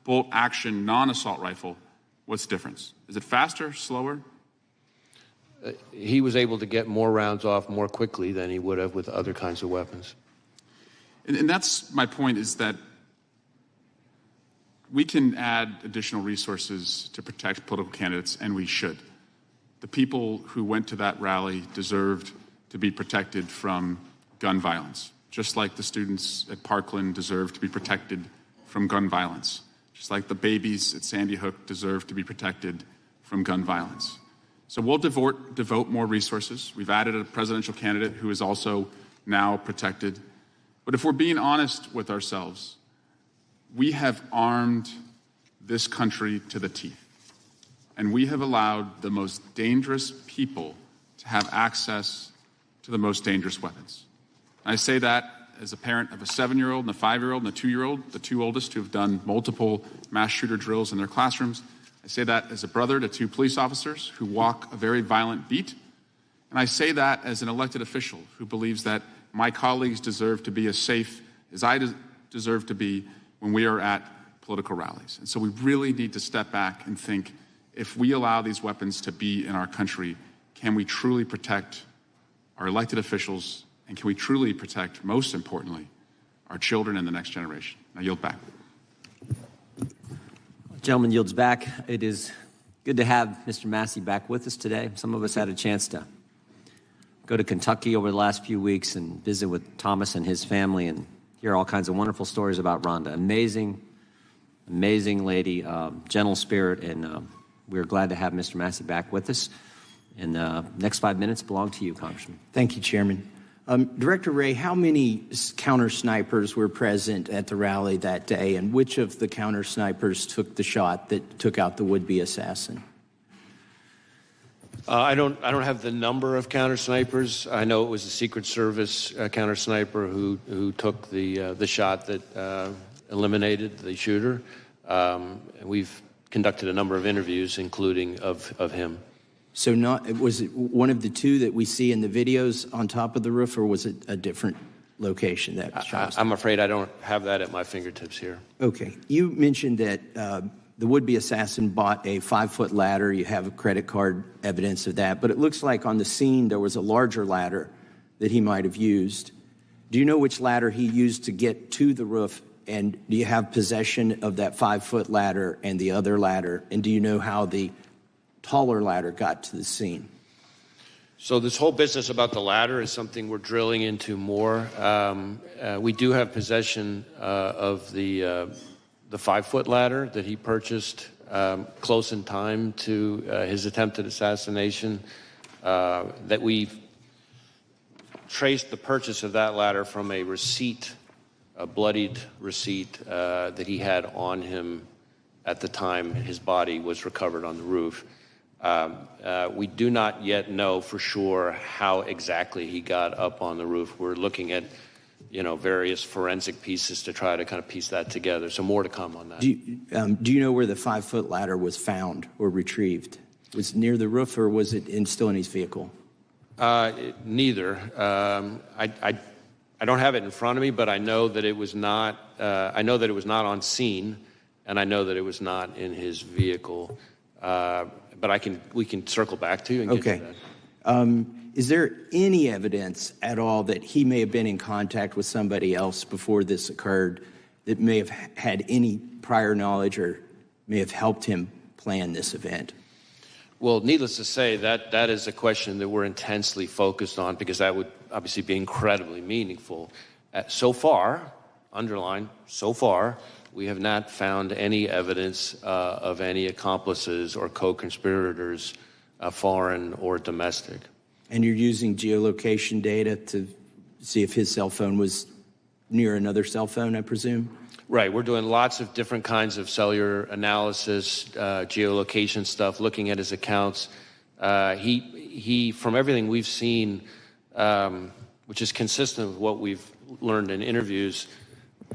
bolt action, non-assault rifle, what's the difference? Is it faster, slower?
He was able to get more rounds off more quickly than he would have with other kinds of weapons.
And that's my point, is that we can add additional resources to protect political candidates, and we should. The people who went to that rally deserved to be protected from gun violence, just like the students at Parkland deserve to be protected from gun violence, just like the babies at Sandy Hook deserve to be protected from gun violence. So we'll devote more resources. We've added a presidential candidate who is also now protected. But if we're being honest with ourselves, we have armed this country to the teeth. And we have allowed the most dangerous people to have access to the most dangerous weapons. And I say that as a parent of a 7-year-old and a 5-year-old and a 2-year-old, the 2 oldest who have done multiple mass shooter drills in their classrooms. I say that as a brother to 2 police officers who walk a very violent beat. And I say that as an elected official who believes that my colleagues deserve to be as safe as I deserve to be when we are at political rallies. And so we really need to step back and think, if we allow these weapons to be in our country, can we truly protect our elected officials, and can we truly protect, most importantly, our children and the next generation? I yield back.
Gentleman yields back. It is good to have Mr. Massey back with us today. Some of us had a chance to go to Kentucky over the last few weeks and visit with Thomas and his family and hear all kinds of wonderful stories about Rhonda. Amazing lady, gentle spirit, and we're glad to have Mr. Massey back with us. And the next 5 minutes belong to you, Congressman.
Thank you, Chairman. Director Wray, how many counter snipers were present at the rally that day, and which of the counter snipers took the shot that took out the would-be assassin?
I don't have the number of counter snipers. I know it was the Secret Service counter sniper who took the shot that eliminated the shooter. And we've conducted a number of interviews, including of him. So
was it one of the two that we see in the videos on top of the roof, or was it a different location that shot?
I'm afraid I don't have that at my fingertips here.
Okay. You mentioned that the would-be assassin bought a 5-foot ladder. You have credit card evidence of that. But it looks like on the scene there was a larger ladder that he might have used. Do you know which ladder he used to get to the roof? And do you have possession of that 5-foot ladder and the other ladder? And do you know how the taller ladder got to the scene?
So this whole business about the ladder is something we're drilling into more. We do have possession of the 5-foot ladder that he purchased close in time to his attempted assassination. That we've traced the purchase of that ladder from a receipt, a bloodied receipt that he had on him at the time his body was recovered on the roof. We do not yet know for sure how exactly he got up on the roof. We're looking at, various forensic pieces to try to kind of piece that together. So more to come on that.
Do you know where the 5-foot ladder was found or retrieved? Was it near the roof, or was it still in his vehicle?
Neither. I don't have it in front of me, but I know that it was not. I know that it was not on scene, and I know that it was not in his vehicle. But we can circle back to you and get to that.
Is there any evidence at all that he may have been in contact with somebody else before this occurred that may have had any prior knowledge or may have helped him plan this event?
Well, needless to say, that is a question that we're intensely focused on, because that would obviously be incredibly meaningful. So far, underline, so far, we have not found any evidence of any accomplices or co-conspirators, foreign or domestic.
And you're using geolocation data to see if his cell phone was near another cell phone, I presume?
Right. We're doing lots of different kinds of cellular analysis, geolocation stuff, looking at his accounts. He, from everything we've seen, which is consistent with what we've learned in interviews,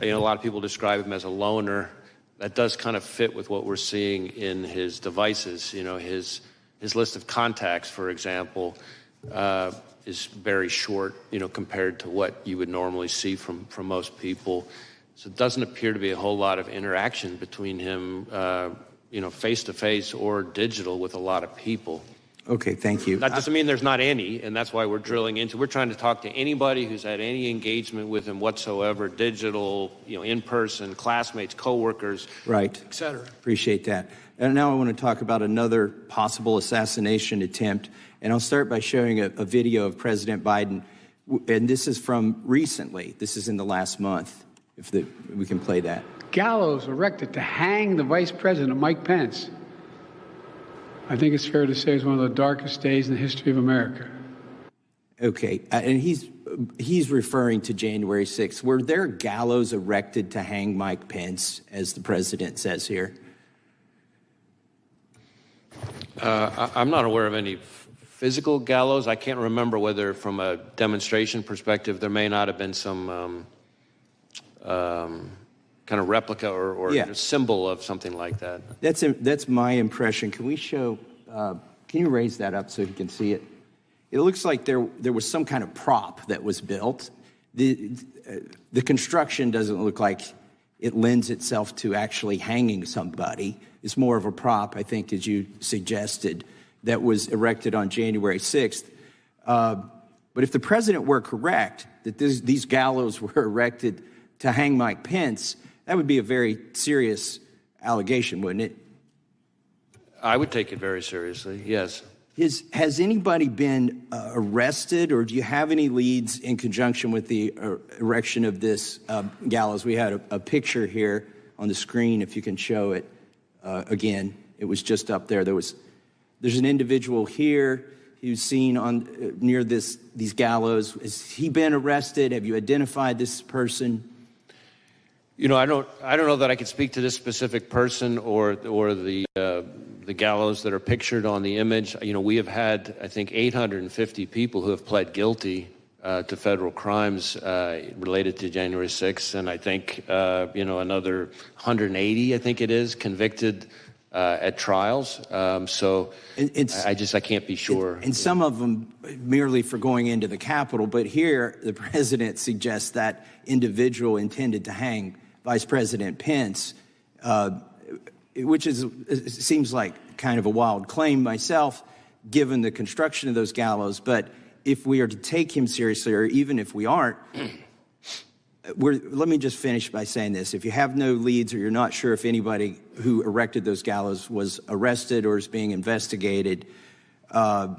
a lot of people describe him as a loner. That does kind of fit with what we're seeing in his devices. His list of contacts, for example, is very short, compared to what you would normally see from most people. So it doesn't appear to be a whole lot of interaction between him, face-to-face or digital with a lot of people.
Okay, thank you.
That doesn't mean there's not any, and that's why we're drilling into. We're trying to talk to anybody who's had any engagement with him whatsoever, digital, in person, classmates, coworkers,
right,
et cetera.
Appreciate that. And now I want to talk about another possible assassination attempt, and I'll start by showing a video of President Biden, and this is from recently. This is in the last month, if we can play that.
Gallows erected to hang the Vice President, Mike Pence. I think it's fair to say it's one of the darkest days in the history of America.
Okay, and he's referring to January 6th. Were there gallows erected to hang Mike Pence, as the president says here?
I'm not aware of any physical gallows. I can't remember whether, from a demonstration perspective, there may not have been some kind of replica or symbol of something like that.
That's my impression. Can we show? Can you raise that up so you can see it? It looks like there was some kind of prop that was built. The construction doesn't look like it lends itself to actually hanging somebody. It's more of a prop, I think, as you suggested, that was erected on January 6th. But if the president were correct that these gallows were erected to hang Mike Pence, that would be a very serious allegation, wouldn't it?
I would take it very seriously, yes.
Has anybody been arrested, or do you have any leads in conjunction with the erection of this gallows? We had a picture here on the screen, if you can show it again. It was just up there. There's an individual here. who's seen on near these gallows? Has he been arrested? Have you identified this person?
You know, I don't know that I could speak to this specific person or the gallows that are pictured on the image. You know, we have had, I think, 850 people who have pled guilty to federal crimes related to January 6th, and I think, you know, another 180, I think it is, convicted at trials. So I can't be sure.
And some of them merely for going into the Capitol, but here the president suggests that individual intended to hang Vice President Pence, which seems like kind of a wild claim myself, given the construction of those gallows. But if we are to take him seriously, or even if we aren't, let me just finish by saying this. If you have no leads or you're not sure if anybody who erected those gallows was arrested or is being investigated, you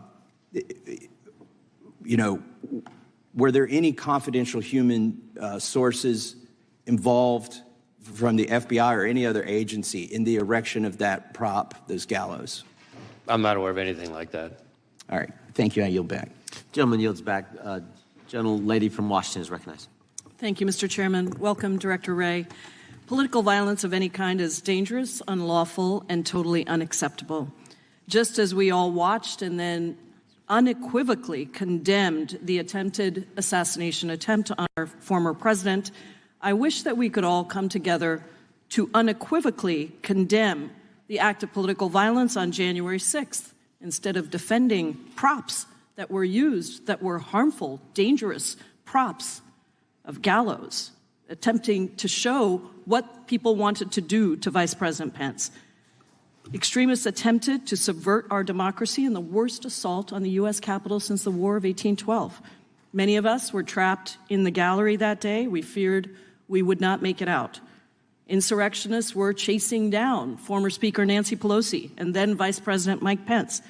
know, were there any confidential human sources involved from the FBI or any other agency in the erection of that prop, those gallows?
I'm not aware of anything like that.
All right. Thank you. I yield back.
Gentleman yields back. Gentlelady from Washington is recognized.
Thank you, Mr. Chairman. Welcome, Director Wray. Political violence of any kind is dangerous, unlawful, and totally unacceptable. Just as we all watched and then unequivocally condemned the attempted assassination attempt on our former president, I wish that we could all come together to unequivocally condemn the act of political violence on January 6th, instead of defending props that were used, that were harmful, dangerous props of gallows, attempting to show what people wanted to do to Vice President Pence. Extremists attempted to subvert our democracy in the worst assault on the U.S. Capitol since the War of 1812. Many of us were trapped in the gallery that day. We feared we would not make it out. Insurrectionists were chasing down former Speaker Nancy Pelosi and then Vice President Mike Pence.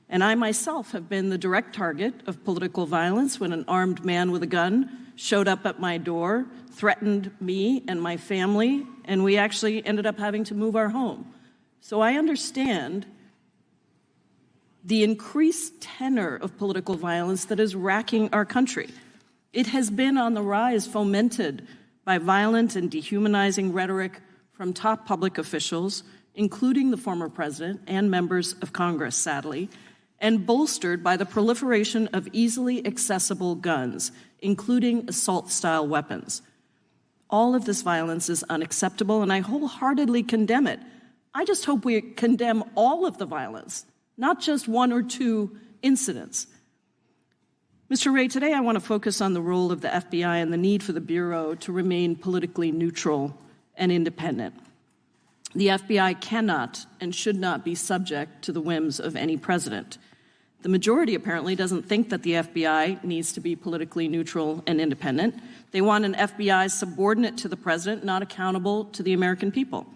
And I myself have been the direct target of political violence when an armed man with a gun showed up at my door, threatened me and my family, and we actually ended up having to move our home. So I understand the increased tenor of political violence that is racking our country. It has been on the rise, fomented by violent and dehumanizing rhetoric from top public officials, including the former president and members of Congress, sadly, and bolstered by the proliferation of easily accessible guns, including assault-style weapons. All of this violence is unacceptable, and I wholeheartedly condemn it. I just hope we condemn all of the violence, not just one or two incidents. Mr. Wray, today I want to focus on the role of the FBI and the need for the Bureau to remain politically neutral and independent. The FBI cannot and should not be subject to the whims of any president. The majority apparently doesn't think that the FBI needs to be politically neutral and independent. They want an FBI subordinate to the president, not accountable to the American people.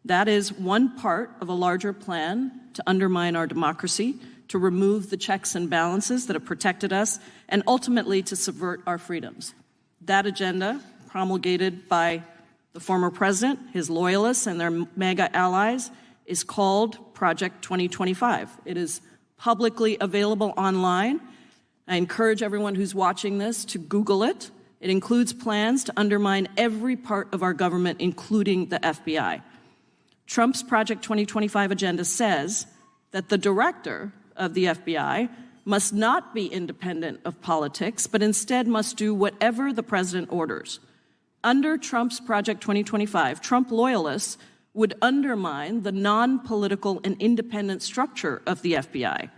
That is one part of a larger plan to undermine our democracy, to remove the checks and balances that have protected us, and ultimately to subvert our freedoms. That agenda, promulgated by the former president, his loyalists, and their MAGA allies, is called Project 2025. It is publicly available online. I encourage everyone who's watching this to Google it. It includes plans to undermine every part of our government, including the FBI. Trump's Project 2025 agenda says that the director of the FBI must not be independent of politics, but instead must do whatever the president orders. Under Trump's Project 2025, Trump loyalists would undermine the non-political and independent structure of the FBI.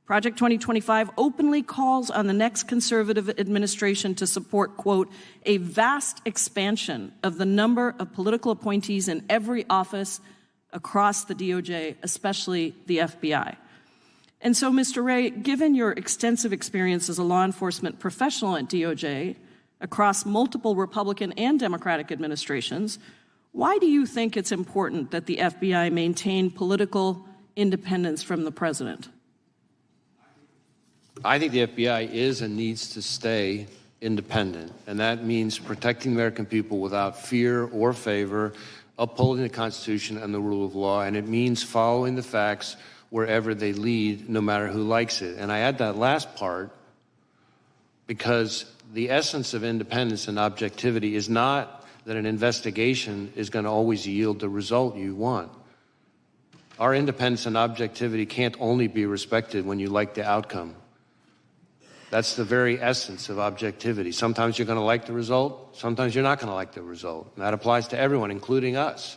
Project 2025 openly calls on the next conservative administration to support, quote, a vast expansion of the number of political appointees in every office across the DOJ, especially the FBI. And so, Mr. Wray, given your extensive experience as a law enforcement professional at DOJ across multiple Republican and Democratic administrations, why do you think it's important that the FBI maintain political independence from the president?
I think the FBI is and needs to stay independent, and that means protecting the American people without fear or favor, upholding the Constitution and the rule of law, and it means following the facts wherever they lead, no matter who likes it. And I add that last part because the essence of independence and objectivity is not that an investigation is going to always yield the result you want. Our independence and objectivity can't only be respected when you like the outcome. That's the very essence of objectivity. Sometimes you're going to like the result, sometimes you're not going to like the result. And that applies to everyone, including us.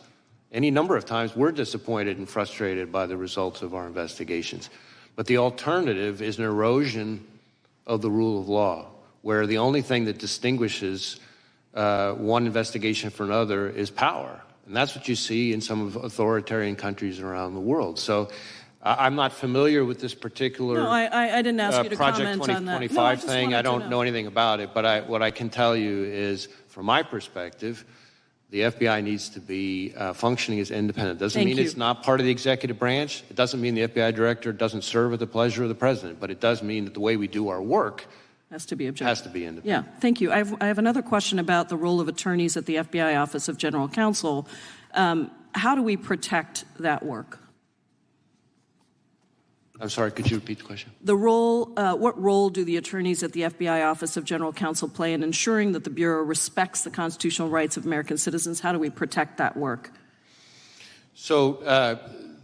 Any number of times we're disappointed and frustrated by the results of our investigations. But the alternative is an erosion of the rule of law, where the only thing that distinguishes one investigation from another is power. And that's what you see in some of authoritarian countries around the world. So I'm not familiar with this particular
No, I didn't ask you to
Project
comment on that.
2025
No,
thing. I don't know anything about it, but what I can tell you is, from my perspective, the FBI needs to be functioning as independent. Doesn't mean it's not part of the executive branch. It doesn't mean the FBI director doesn't serve at the pleasure of the president, but it does mean that the way we do our work
has to be objective.
Has to be independent.
Yeah, thank you. I have another question about the role of attorneys at the FBI Office of General Counsel. How do we protect that work?
I'm sorry, could you repeat the question?
The role, what role do the attorneys at the FBI Office of General Counsel play in ensuring that the Bureau respects the constitutional rights of American citizens? How do we protect that work?
So,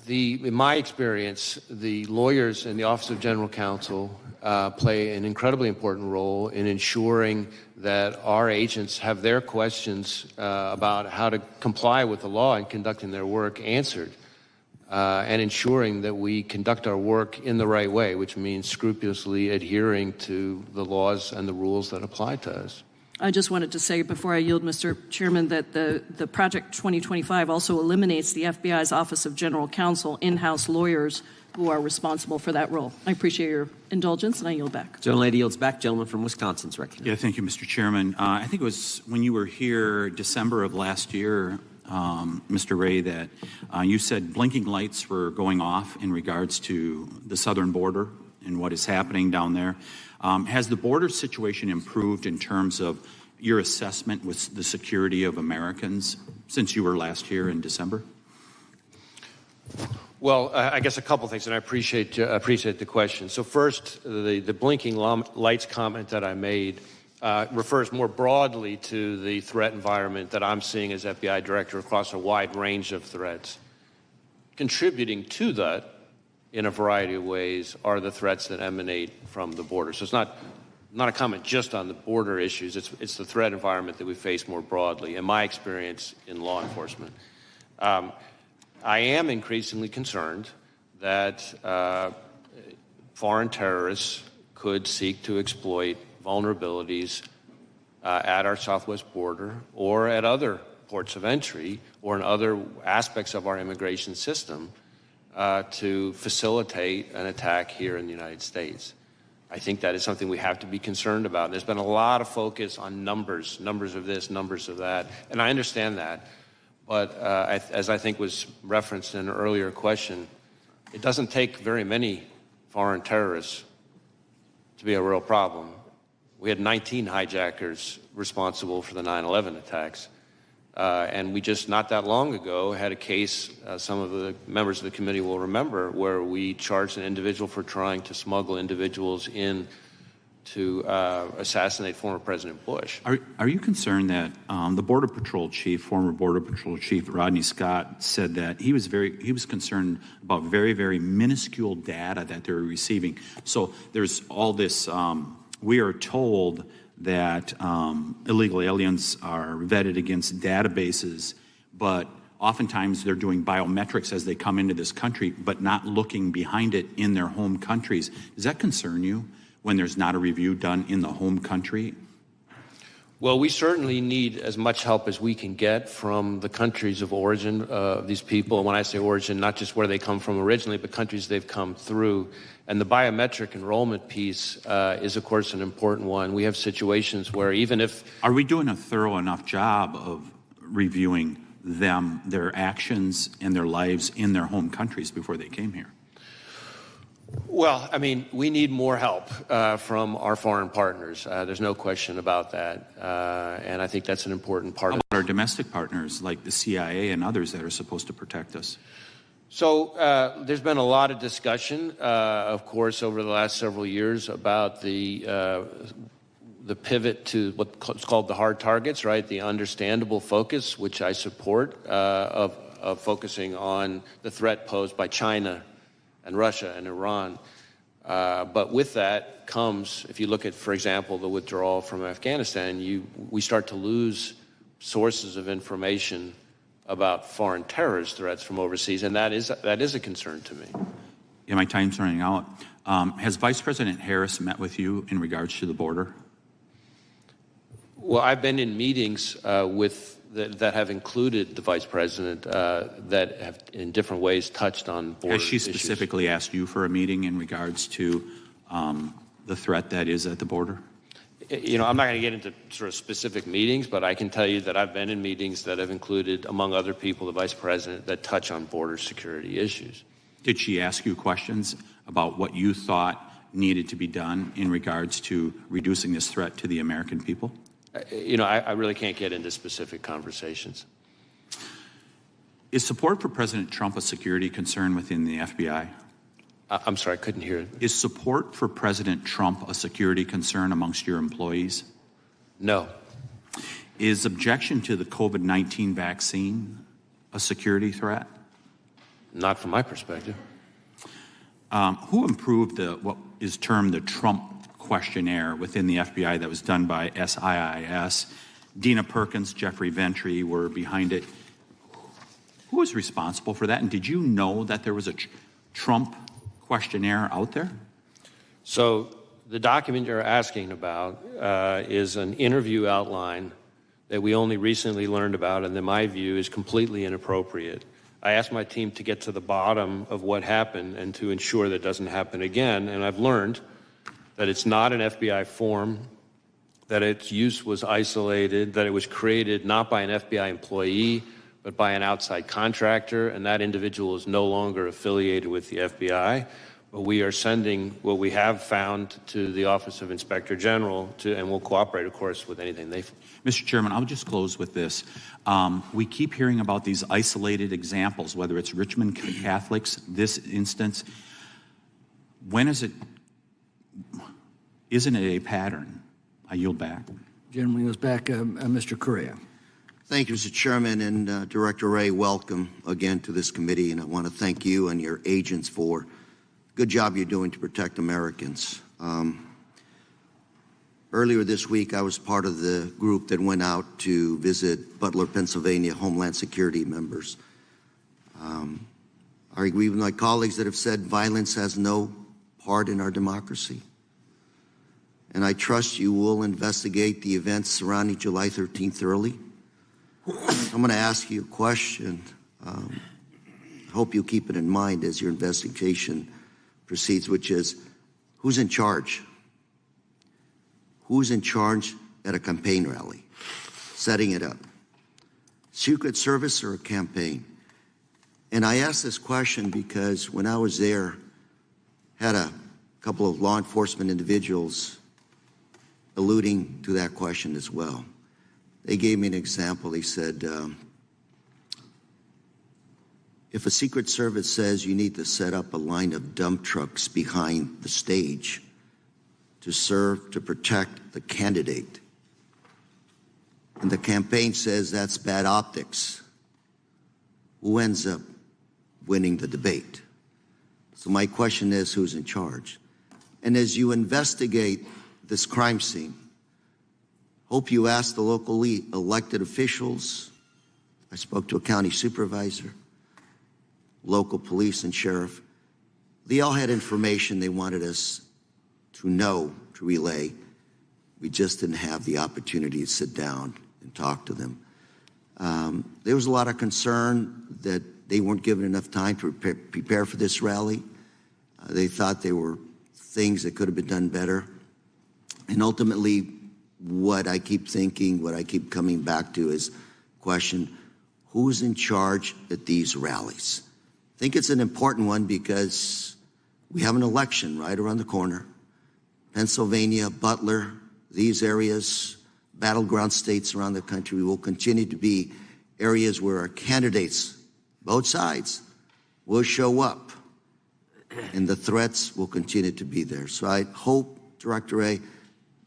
in my experience, the lawyers in the Office of General Counsel play an incredibly important role in ensuring that our agents have their questions about how to comply with the law and conducting their work answered. And ensuring that we conduct our work in the right way, which means scrupulously adhering to the laws and the rules that apply to us.
I just wanted to say before I yield, Mr. Chairman, that the Project 2025 also eliminates the FBI's Office of General Counsel in-house lawyers who are responsible for that role. I appreciate your indulgence, and I yield back.
Gentlelady yields back. Gentleman from Wisconsin's recognized.
Yeah, thank you, Mr. Chairman. I think it was when you were here December of last year, Mr. Wray, that you said blinking lights were going off in regards to the southern border and what is happening down there. Has the border situation improved in terms of your assessment with the security of Americans since you were last here in December?
Well, I guess a couple things, and I appreciate the question. So first, the blinking lights comment that I made refers more broadly to the threat environment that I'm seeing as FBI director across a wide range of threats. Contributing to that in a variety of ways are the threats that emanate from the border. So it's not a comment just on the border issues, it's the threat environment that we face more broadly, in my experience in law enforcement. I am increasingly concerned that foreign terrorists could seek to exploit vulnerabilities at our southwest border or at other ports of entry or in other aspects of our immigration system to facilitate an attack here in the United States. I think that is something we have to be concerned about. There's been a lot of focus on numbers of this, numbers of that, and I understand that. But as I think was referenced in an earlier question, it doesn't take very many foreign terrorists to be a real problem. We had 19 hijackers responsible for the 9/11 attacks. And we just not that long ago had a case, some of the members of the committee will remember, where we charged an individual for trying to smuggle individuals in to assassinate former President Bush.
Are you concerned that the Border Patrol chief, former Border Patrol chief Rodney Scott, said that he was concerned about very, very minuscule data that they're receiving? So there's all this. We are told that illegal aliens are vetted against databases, but oftentimes they're doing biometrics as they come into this country, but not looking behind it in their home countries. Does that concern you when there's not a review done in the home country?
Well, we certainly need as much help as we can get from the countries of origin of these people. When I say origin, not just where they come from originally, but countries they've come through. And the biometric enrollment piece is, of course, an important one. We have situations where even if...
Are we doing a thorough enough job of reviewing them, their actions and their lives in their home countries before they came here?
Well, I mean, we need more help from our foreign partners. There's no question about that. And I think that's an important part
of our domestic partners, like the CIA and others that are supposed to protect us.
So there's been a lot of discussion, of course, over the last several years about the pivot to what's called the hard targets, right? The understandable focus, which I support, of focusing on the threat posed by China and Russia and Iran. But with that comes, if you look at, for example, the withdrawal from Afghanistan, we start to lose sources of information about foreign terrorist threats from overseas, and that is a concern to me.
Yeah, my time's running out. Has Vice President Harris met with you in regards to the border?
Well, I've been in meetings that have included the Vice President that have in different ways touched on border
issues. Has she
issues.
specifically asked you for a meeting in regards to the threat that is at the border?
You know, I'm not going to get into sort of specific meetings, but I can tell you that I've been in meetings that have included, among other people, the Vice President that touch on border security issues.
Did she ask you questions about what you thought needed to be done in regards to reducing this threat to the American people?
You know, I really can't get into specific conversations.
Is support for President Trump a security concern within the FBI?
I'm sorry, I couldn't hear it.
Is support for President Trump a security concern amongst your employees?
No.
Is objection to the COVID-19 vaccine a security threat?
Not from my perspective.
Who improved what is termed the Trump questionnaire within the FBI that was done by SIIS? Dina Perkins, Jeffrey Ventry were behind it. Who was responsible for that? And did you know that there was a Trump questionnaire out there?
So the document you're asking about is an interview outline that we only recently learned about, and in my view is completely inappropriate. I asked my team to get to the bottom of what happened and to ensure that doesn't happen again, and I've learned that it's not an FBI form, that its use was isolated, that it was created not by an FBI employee, but by an outside contractor, and that individual is no longer affiliated with the FBI. But we are sending what we have found to the Office of Inspector General, and we'll cooperate, of course, with anything they find.
Mr. Chairman, I'll just close with this. We keep hearing about these isolated examples, whether it's Richmond Catholics, this instance. When is it? Isn't it a pattern? I yield back.
Gentleman goes back, Mr. Correa.
Thank you, Mr. Chairman, and Director Wray, welcome again to this committee, and I want to thank you and your agents for the good job you're doing to protect Americans. Earlier this week, I was part of the group that went out to visit Butler, Pennsylvania Homeland Security members. I agree with my colleagues that have said violence has no part in our democracy. And I trust you will investigate the events surrounding July 13th thoroughly. I'm going to ask you a question. I hope you keep it in mind as your investigation proceeds, which is, who's in charge? Who's in charge at a campaign rally, setting it up? Secret Service or a campaign? And I ask this question because when I was there, had a couple of law enforcement individuals alluding to that question as well. They gave me an example. They said, if a Secret Service says you need to set up a line of dump trucks behind the stage to serve to protect the candidate, and the campaign says that's bad optics, who ends up winning the debate? So my question is, who's in charge? And as you investigate this crime scene, hope you ask the locally elected officials. I spoke to a county supervisor, local police and sheriff. They all had information they wanted us to know, to relay. We just didn't have the opportunity to sit down and talk to them. There was a lot of concern that they weren't given enough time to prepare for this rally. They thought there were things that could have been done better. And ultimately, what I keep thinking, what I keep coming back to is question, who's in charge at these rallies? I think it's an important one because we have an election right around the corner. Pennsylvania, Butler, these areas, battleground states around the country will continue to be areas where our candidates, both sides, will show up, and the threats will continue to be there. So I hope, Director Wray,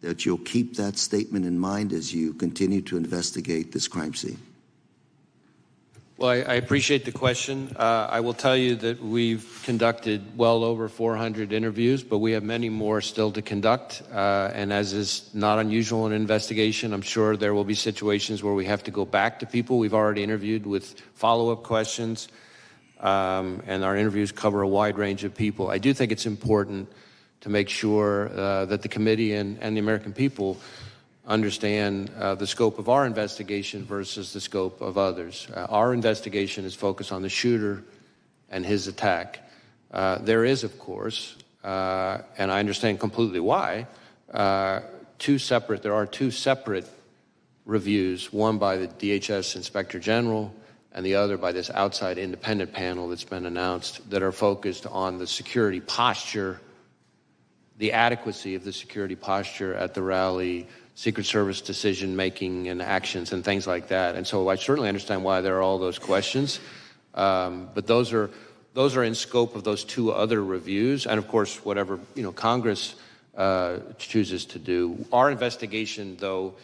that you'll keep that statement in mind as you continue to investigate this crime scene.
Well, I appreciate the question. I will tell you that we've conducted well over 400 interviews, but we have many more still to conduct. And as is not unusual in an investigation, I'm sure there will be situations where we have to go back to people we've already interviewed with follow-up questions. And our interviews cover a wide range of people. I do think it's important to make sure that the committee and the American people understand the scope of our investigation versus the scope of others. Our investigation is focused on the shooter and his attack. There is, of course, and I understand completely why, there are two separate reviews, one by the DHS Inspector General and the other by this outside independent panel that's been announced, that are focused on the security posture, the adequacy of the security posture at the rally, Secret Service decision-making and actions and things like that. And so I certainly understand why there are all those questions. But those are in scope of those two other reviews. And of course, whatever Congress chooses to do. Our investigation, though,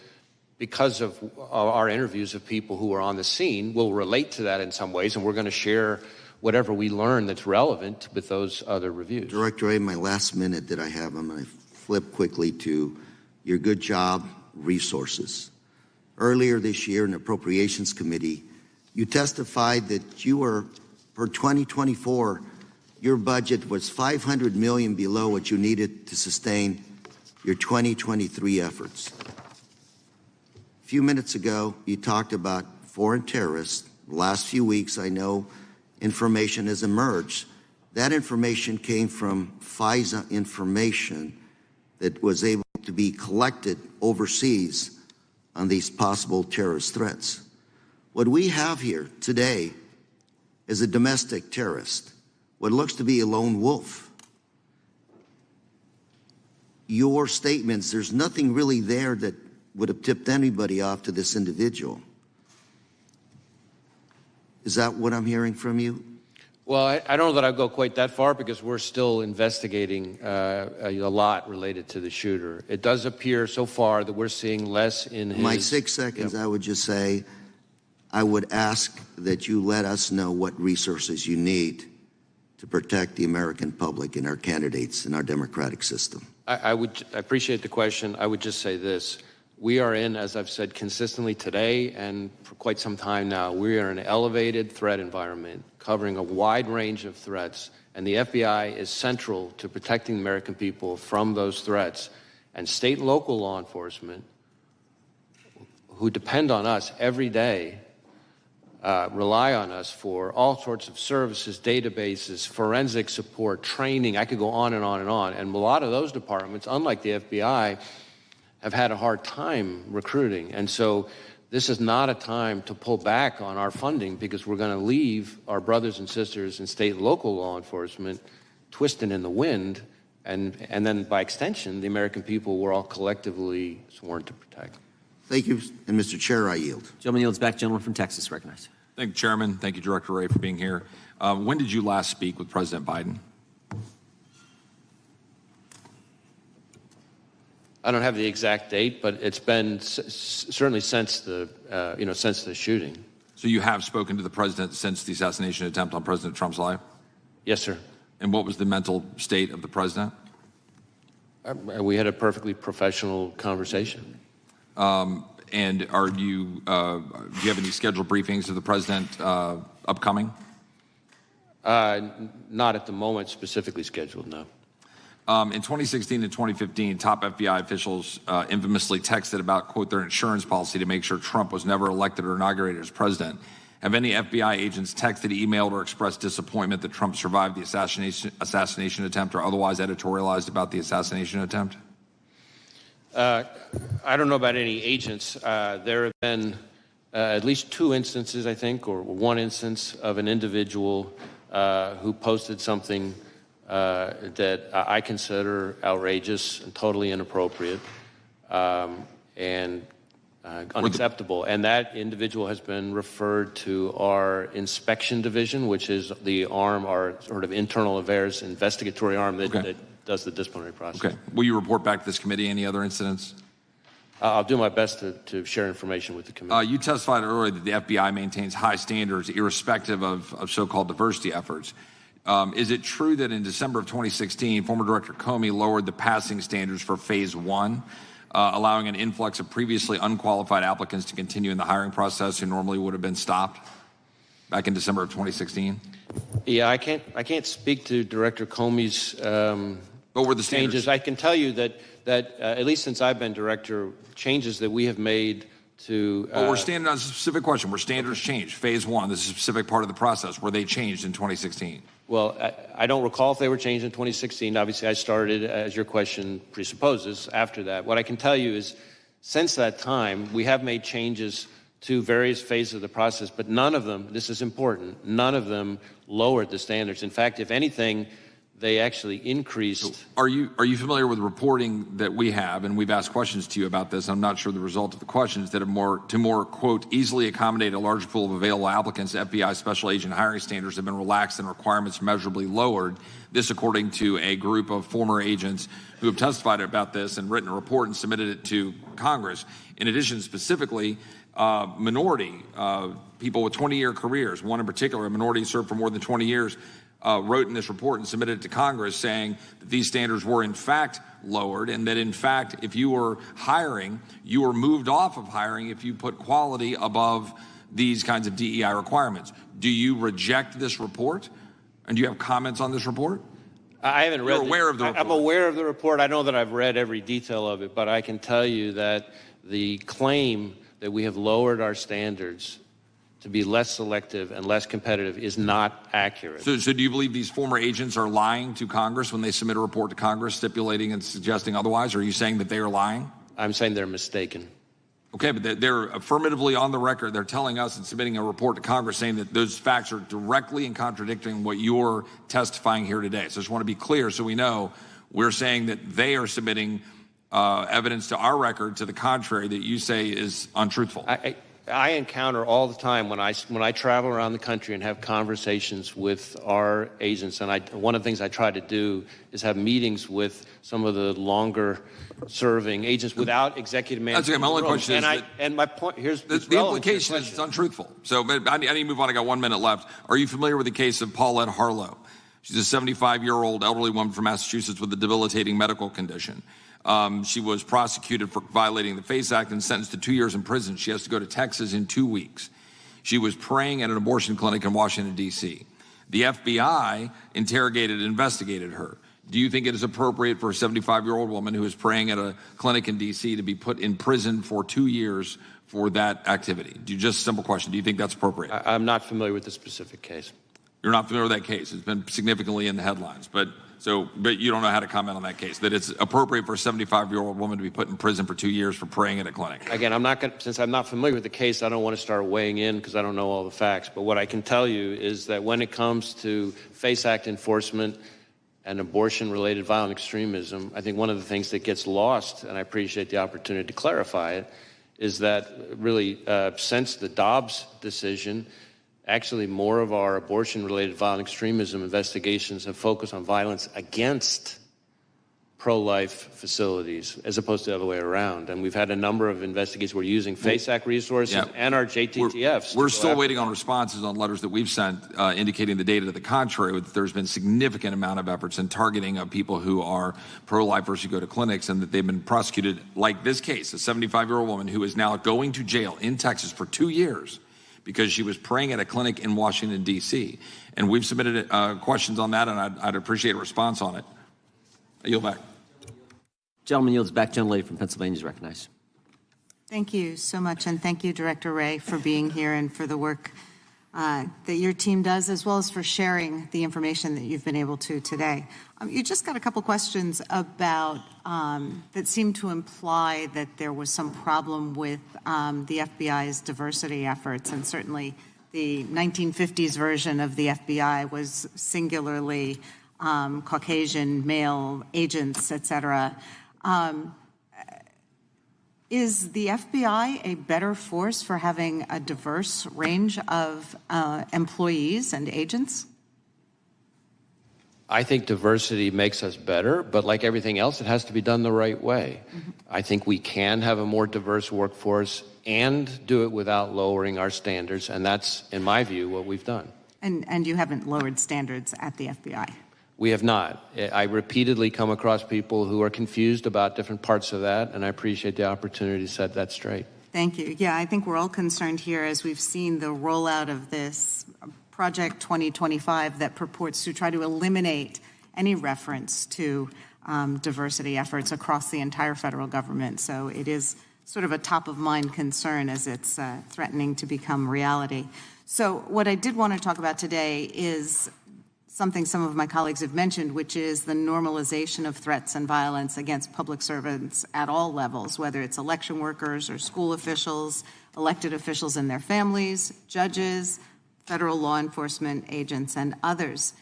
because of our interviews of people who are on the scene, will relate to that in some ways, and we're going to share whatever we learn that's relevant with those other reviews.
Director Wray, my last minute that I have, I'm going to flip quickly to your good job resources. Earlier this year in the Appropriations Committee, you testified that you were, for 2024, your budget was $500 million below what you needed to sustain your 2023 efforts. A few minutes ago, you talked about foreign terrorists. The last few weeks, I know information has emerged. That information came from FISA information that was able to be collected overseas on these possible terrorist threats. What we have here today is a domestic terrorist, what looks to be a lone wolf. Your statements, there's nothing really there that would have tipped anybody off to this individual. Is that what I'm hearing from you?
Well, I don't know that I'd go quite that far because we're still investigating a lot related to the shooter. It does appear so far that we're seeing less in his...
My 6 seconds, I would just say, I would ask that you let us know what resources you need to protect the American public and our candidates in our democratic system.
I appreciate the question. I would just say this. We are in, as I've said consistently today and for quite some time now, we are in an elevated threat environment covering a wide range of threats, and the FBI is central to protecting the American people from those threats. And state and local law enforcement, who depend on us every day, rely on us for all sorts of services, databases, forensic support, training. I could go on and on and on. And a lot of those departments, unlike the FBI, have had a hard time recruiting. And so this is not a time to pull back on our funding because we're going to leave our brothers and sisters in state and local law enforcement twisting in the wind. And then by extension, the American people we're all collectively sworn to protect.
Thank you. And Mr. Chair, I yield.
Gentleman yields back. Gentleman from Texas recognized.
Thank you, Chairman. Thank you, Director Wray, for being here. When did you last speak with President Biden?
I don't have the exact date, but it's been certainly since the since the shooting.
So you have spoken to the president since the assassination attempt on President Trump's life?
Yes, sir.
And what was the mental state of the president?
We had a perfectly professional conversation.
And are you do you have any scheduled briefings of the president upcoming?
Not at the moment specifically scheduled, no.
In 2016 and 2015, top FBI officials infamously texted about, quote, their insurance policy to make sure Trump was never elected or inaugurated as president. Have any FBI agents texted, emailed, or expressed disappointment that Trump survived the assassination attempt or otherwise editorialized about the assassination attempt?
I don't know about any agents. There have been at least two instances, I think, or one instance of an individual who posted something that I consider outrageous and totally inappropriate. And unacceptable. And that individual has been referred to our inspection division, which is the arm, our sort of internal affairs investigatory arm that does the disciplinary process.
Okay. Will you report back to this committee any other incidents?
I'll do my best to share information with the committee.
You testified earlier that the FBI maintains high standards irrespective of so-called diversity efforts. Is it true that in December of 2016, former Director Comey lowered the passing standards for Phase 1, allowing an influx of previously unqualified applicants to continue in the hiring process who normally would have been stopped back in December of 2016?
Yeah, I can't speak to Director Comey's
what were the
changes. I can tell you that at least since I've been director, changes that we have made to...
Well, we're standing on a specific question. Were standards changed? Phase 1, this is a specific part of the process. Were they changed in 2016?
Well, I don't recall if they were changed in 2016. Obviously, I started, as your question presupposes, after that. What I can tell you is, since that time, we have made changes to various phases of the process, but none of them, this is important, none of them lowered the standards. In fact, if anything, they actually increased.
So are you familiar with reporting that we have, and we've asked questions to you about this, I'm not sure the result of the questions, that are more, quote, easily accommodate a larger pool of available applicants, FBI special agent hiring standards have been relaxed and requirements measurably lowered. This according to a group of former agents who have testified about this and written a report and submitted it to Congress. In addition, specifically, minority, people with 20-year careers, one in particular, a minority served for more than 20 years, wrote in this report and submitted it to Congress saying that these standards were in fact lowered and that in fact if you were hiring, you were moved off of hiring if you put quality above these kinds of DEI requirements. Do you reject this report? And do you have comments on this report?
I haven't read.
You're aware of the report.
I'm aware of the report. I know that I've read every detail of it, but I can tell you that the claim that we have lowered our standards to be less selective and less competitive is not accurate.
So do you believe these former agents are lying to Congress when they submit a report to Congress stipulating and suggesting otherwise? Or are you saying that they are lying?
I'm saying they're mistaken.
Okay, but they're affirmatively on the record. They're telling us and submitting a report to Congress saying that those facts are directly in contradicting what you're testifying here today. So I just want to be clear so we know we're saying that they are submitting evidence to our record to the contrary that you say is untruthful.
I encounter all the time when I travel around the country and have conversations with our agents, and one of the things I try to do is have meetings with some of the longer-serving agents without executive management.
That's okay. My only question is
and my point here's
the implication is it's untruthful. So, but I need to move on. I got 1 minute left. Are you familiar with the case of Paulette Harlow? She's a 75-year-old elderly woman from Massachusetts with a debilitating medical condition. She was prosecuted for violating the FACE Act and sentenced to 2 years in prison. She has to go to Texas in 2 weeks. She was praying at an abortion clinic in Washington, D.C. The FBI interrogated and investigated her. Do you think it is appropriate for a 75-year-old woman who is praying at a clinic in D.C. to be put in prison for 2 years for that activity? Just a simple question. Do you think that's appropriate?
I'm not familiar with the specific case.
You're not familiar with that case. It's been significantly in the headlines. But you don't know how to comment on that case, that it's appropriate for a 75-year-old woman to be put in prison for 2 years for praying at a clinic.
Again, since I'm not familiar with the case, I don't want to start weighing in because I don't know all the facts. But what I can tell you is that when it comes to FACE Act enforcement and abortion-related violent extremism, I think one of the things that gets lost, and I appreciate the opportunity to clarify it, is that really since the Dobbs decision, actually, more of our abortion-related violent extremism investigations have focused on violence against pro-life facilities as opposed to the other way around. And we've had a number of investigations. We're using FACE Act resources and our JTTFs.
We're still waiting on responses on letters that we've sent indicating the data to the contrary, that there's been significant amount of efforts in targeting of people who are pro-lifers who go to clinics and that they've been prosecuted, like this case, a 75-year-old woman who is now going to jail in Texas for 2 years because she was praying at a clinic in Washington, D.C. And we've submitted questions on that, and I'd appreciate a response on it. I yield back.
Gentleman yields back. Gentlelady from Pennsylvania is recognized.
Thank you so much, and thank you, Director Wray, for being here and for the work that your team does, as well as for sharing the information that you've been able to today. You just got a couple questions about that seem to imply that there was some problem with the FBI's diversity efforts, and certainly the 1950s version of the FBI was singularly Caucasian male agents, et cetera. Is the FBI a better force for having a diverse range of employees and agents?
I think diversity makes us better, but like everything else, it has to be done the right way. I think we can have a more diverse workforce and do it without lowering our standards, and that's, in my view, what we've done.
And you haven't lowered standards at the FBI?
We have not. I repeatedly come across people who are confused about different parts of that, and I appreciate the opportunity to set that straight.
Thank you. Yeah, I think we're all concerned here as we've seen the rollout of this Project 2025 that purports to try to eliminate any reference to diversity efforts across the entire federal government. So it is sort of a top-of-mind concern as it's threatening to become reality. So what I did want to talk about today is something some of my colleagues have mentioned, which is the normalization of threats and violence against public servants at all levels, whether it's election workers or school officials, elected officials and their families, judges, federal law enforcement agents, and others.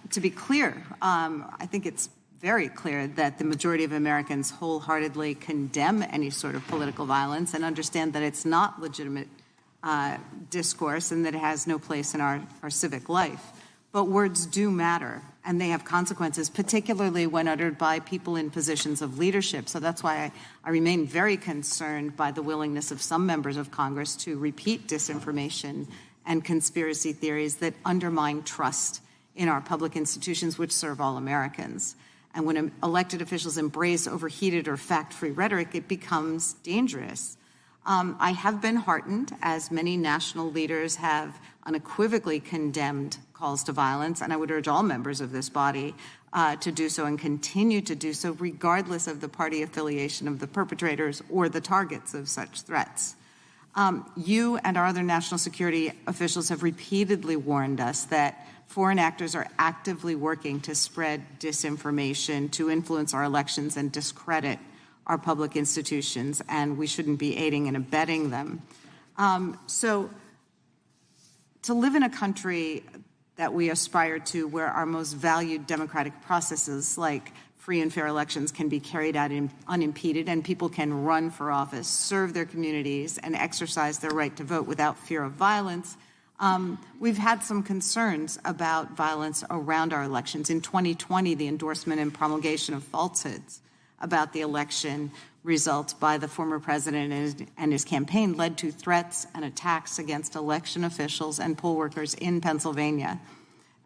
To be clear, I think it's very clear that the majority of Americans wholeheartedly condemn any sort of political violence and understand that it's not legitimate discourse and that it has no place in our civic life. But words do matter, and they have consequences, particularly when uttered by people in positions of leadership. So that's why I remain very concerned by the willingness of some members of Congress to repeat disinformation and conspiracy theories that undermine trust in our public institutions, which serve all Americans. And when elected officials embrace overheated or fact-free rhetoric, it becomes dangerous. I have been heartened, as many national leaders have unequivocally condemned calls to violence, and I would urge all members of this body to do so and continue to do so, regardless of the party affiliation of the perpetrators or the targets of such threats. You and our other national security officials have repeatedly warned us that foreign actors are actively working to spread disinformation, to influence our elections and discredit our public institutions, and we shouldn't be aiding and abetting them. So to live in a country that we aspire to, where our most valued democratic processes like free and fair elections can be carried out unimpeded, and people can run for office, serve their communities, and exercise their right to vote without fear of violence, we've had some concerns about violence around our elections. In 2020, the endorsement and promulgation of falsehoods about the election results by the former president and his campaign led to threats and attacks against election officials and poll workers in Pennsylvania.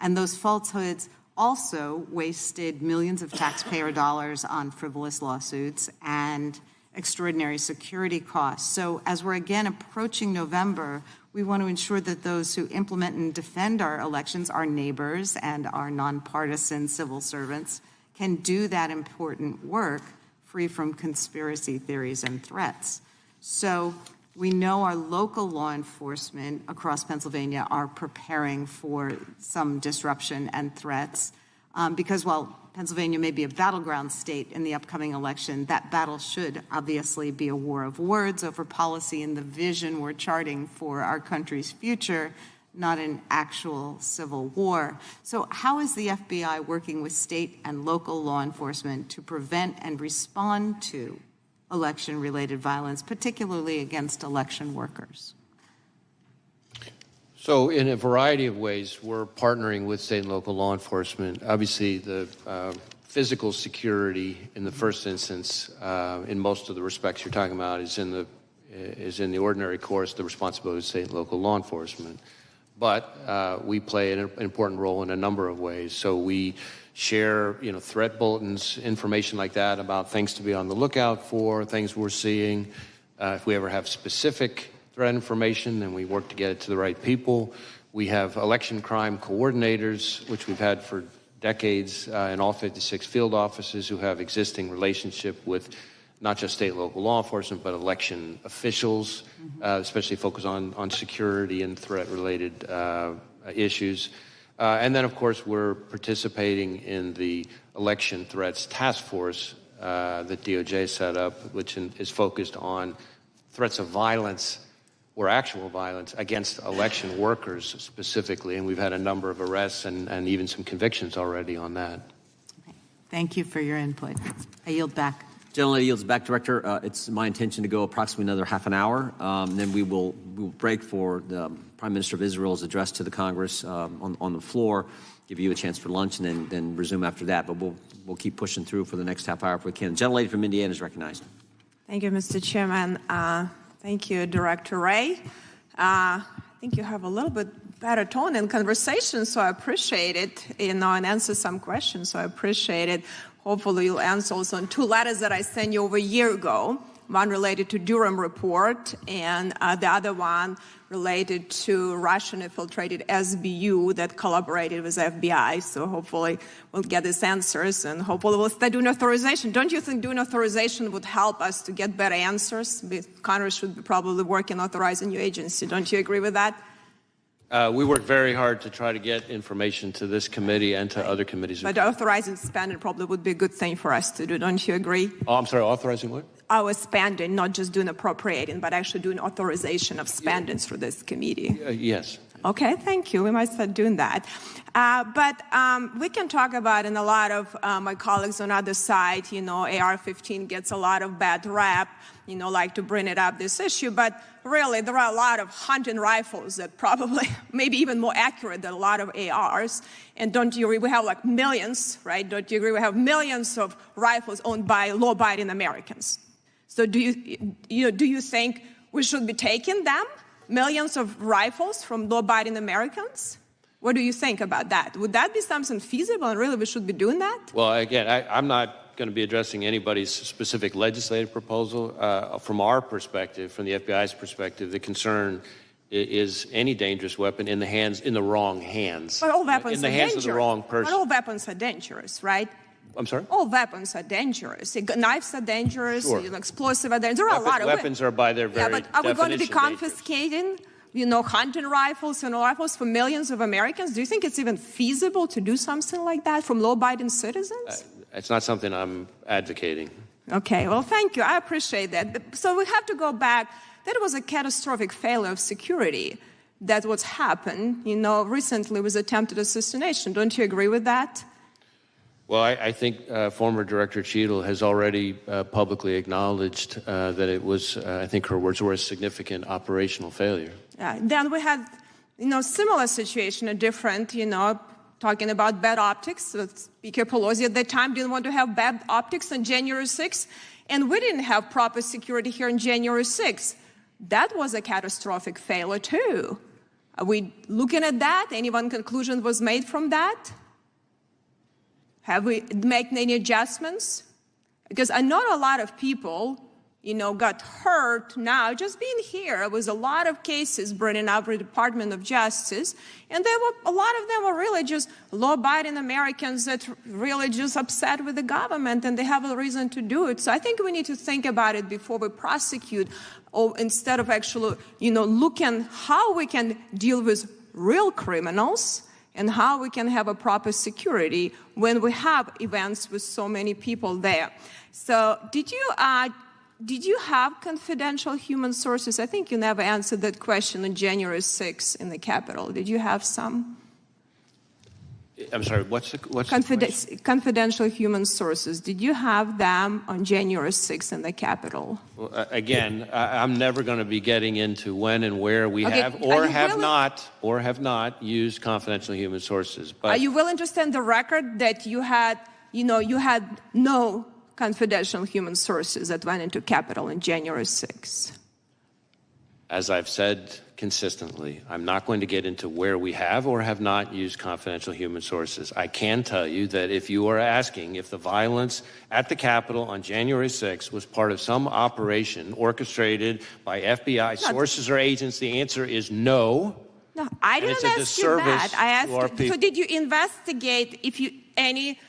And those falsehoods also wasted millions of taxpayer dollars on frivolous lawsuits and extraordinary security costs. So as we're again approaching November, we want to ensure that those who implement and defend our elections, our neighbors and our nonpartisan civil servants, can do that important work free from conspiracy theories and threats. So we know our local law enforcement across Pennsylvania are preparing for some disruption and threats because while Pennsylvania may be a battleground state in the upcoming election, that battle should obviously be a war of words over policy and the vision we're charting for our country's future, not an actual civil war. So how is the FBI working with state and local law enforcement to prevent and respond to election-related violence, particularly against election workers?
So in a variety of ways, we're partnering with state and local law enforcement. Obviously, the physical security in the first instance, in most of the respects you're talking about, is in the ordinary course, the responsibility of state and local law enforcement. But we play an important role in a number of ways. So we share, threat bulletins, information like that about things to be on the lookout for, things we're seeing. If we ever have specific threat information, then we work to get it to the right people. We have election crime coordinators, which we've had for decades in all 56 field offices who have existing relationship with not just state and local law enforcement, but election officials, especially focus on security and threat-related issues. And then, of course, we're participating in the election threats task force that DOJ set up, which is focused on threats of violence or actual violence against election workers specifically. And we've had a number of arrests and even some convictions already on that.
Okay. Thank you for your input. I yield back.
Gentlelady yields back, Director. It's my intention to go approximately another half an hour. Then we will break for the Prime Minister of Israel's address to the Congress on the floor, give you a chance for lunch, and then resume after that. But we'll keep pushing through for the next half hour if we can. Gentlelady from Indiana is recognized.
Thank you, Mr. Chairman. Thank you, Director Wray. I think you have a little bit better tone in conversation, so I appreciate it, and answer some questions, so I appreciate it. Hopefully you'll answer also on 2 letters that I sent you over a year ago, one related to Durham report and the other one related to Russian infiltrated SBU that collaborated with FBI. So hopefully we'll get these answers, and hopefully we'll start doing authorization. Don't you think doing authorization would help us to get better answers? Congress should be probably working authorizing new agency. Don't you agree with that?
We work very hard to try to get information to this committee and to other committees.
But authorizing spending probably would be a good thing for us to do. Don't you agree?
Oh, I'm sorry, authorizing what?
Our spending, not just doing appropriating, but actually doing authorization of spending through this committee.
Yes.
Okay, thank you. We might start doing that. But we can talk about, and a lot of my colleagues on the other side, AR-15 gets a lot of bad rap, like to bring it up, this issue. But really, there are a lot of hunting rifles that probably, maybe even more accurate than a lot of ARs. And don't you agree? We have like millions, right? Don't you agree? We have millions of rifles owned by law-abiding Americans. So do you think we should be taking them? Millions of rifles from law-abiding Americans? What do you think about that? Would that be something feasible, and really we should be doing that?
Well, again, I'm not going to be addressing anybody's specific legislative proposal. From our perspective, from the FBI's perspective, the concern is any dangerous weapon in the wrong hands.
But all weapons
in the hands of the wrong person.
But all weapons are dangerous, right?
I'm sorry?
All weapons are dangerous. Knives are dangerous,
sure.
Explosive are dangerous. There are a lot of
weapons are by their very
but are we going to be
definition
confiscating, hunting rifles and rifles for millions of Americans? Do you think it's even feasible to do something like that from law-abiding citizens?
It's not something I'm advocating.
Okay, well, thank you. I appreciate that. So we have to go back. That was a catastrophic failure of security. That's what's happened, recently with attempted assassination. Don't you agree with that?
Well, I think former Director Cheadle has already publicly acknowledged that it was, I think her words were, a significant operational failure.
Then we had, similar situation, a different, talking about bad optics. So Speaker Pelosi at that time didn't want to have bad optics on January 6th, and we didn't have proper security here on January 6th. That was a catastrophic failure, too. Are we looking at that? Any one conclusion was made from that? Have we made any adjustments? Because I know a lot of people, got hurt now just being here. It was a lot of cases bringing up the Department of Justice, and a lot of them were really just law-abiding Americans that really just upset with the government, and they have a reason to do it. So I think we need to think about it before we prosecute, or instead of actually, looking how we can deal with real criminals and how we can have a proper security when we have events with so many people there. So did you have confidential human sources? I think you never answered that question on January 6th in the Capitol. Did you have some?
I'm sorry, what's the question?
Confidential human sources. Did you have them on January 6th in the Capitol?
Well, again, I'm never going to be getting into when and where we have or have not used confidential human sources. But
are you willing to stand the record that you had no confidential human sources that went into Capitol on January 6th?
As I've said consistently, I'm not going to get into where we have or have not used confidential human sources. I can tell you that if you are asking if the violence at the Capitol on January 6th was part of some operation orchestrated by FBI sources or agents, the answer is no.
No, I didn't ask you that. I asked, so did you investigate any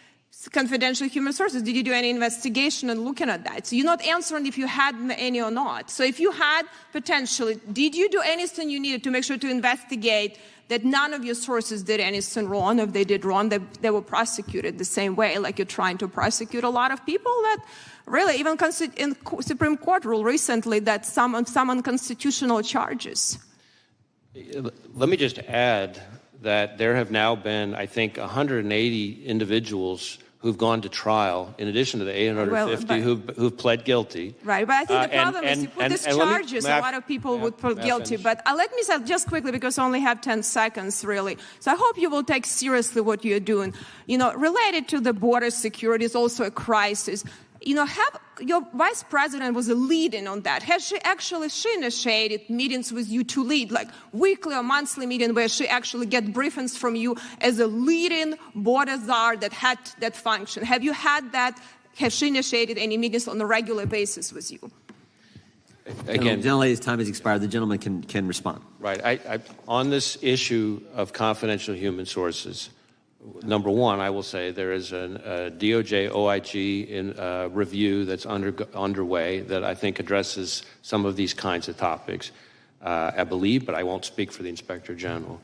confidential human sources? Did you do any investigation and looking at that? So you're not answering if you had any or not. So if you had potentially, did you do anything you needed to make sure to investigate that none of your sources did anything wrong? If they did wrong, they were prosecuted the same way, like you're trying to prosecute a lot of people that really, even in Supreme Court ruled recently that some unconstitutional charges.
Let me just add that there have now been, I think, 180 individuals who've gone to trial, in addition to the 850 who've pled guilty.
Right, but I think the problem is you put these charges, a lot of people would put guilty. But let me say just quickly, because I only have 10 seconds, really. So I hope you will take seriously what you're doing. You know, related to the border security is also a crisis. You know, your vice president was a lead-in on that. Has she initiated meetings with you to lead, like weekly or monthly meeting where she actually get briefings from you as a leading border czar that had that function? Have you had that? Has she initiated any meetings on a regular basis with you?
Again, gentlelady's time has expired. The gentleman can respond.
Right. On this issue of confidential human sources, number one, I will say there is a DOJ OIG review that's underway that I think addresses some of these kinds of topics, I believe, but I won't speak for the Inspector General.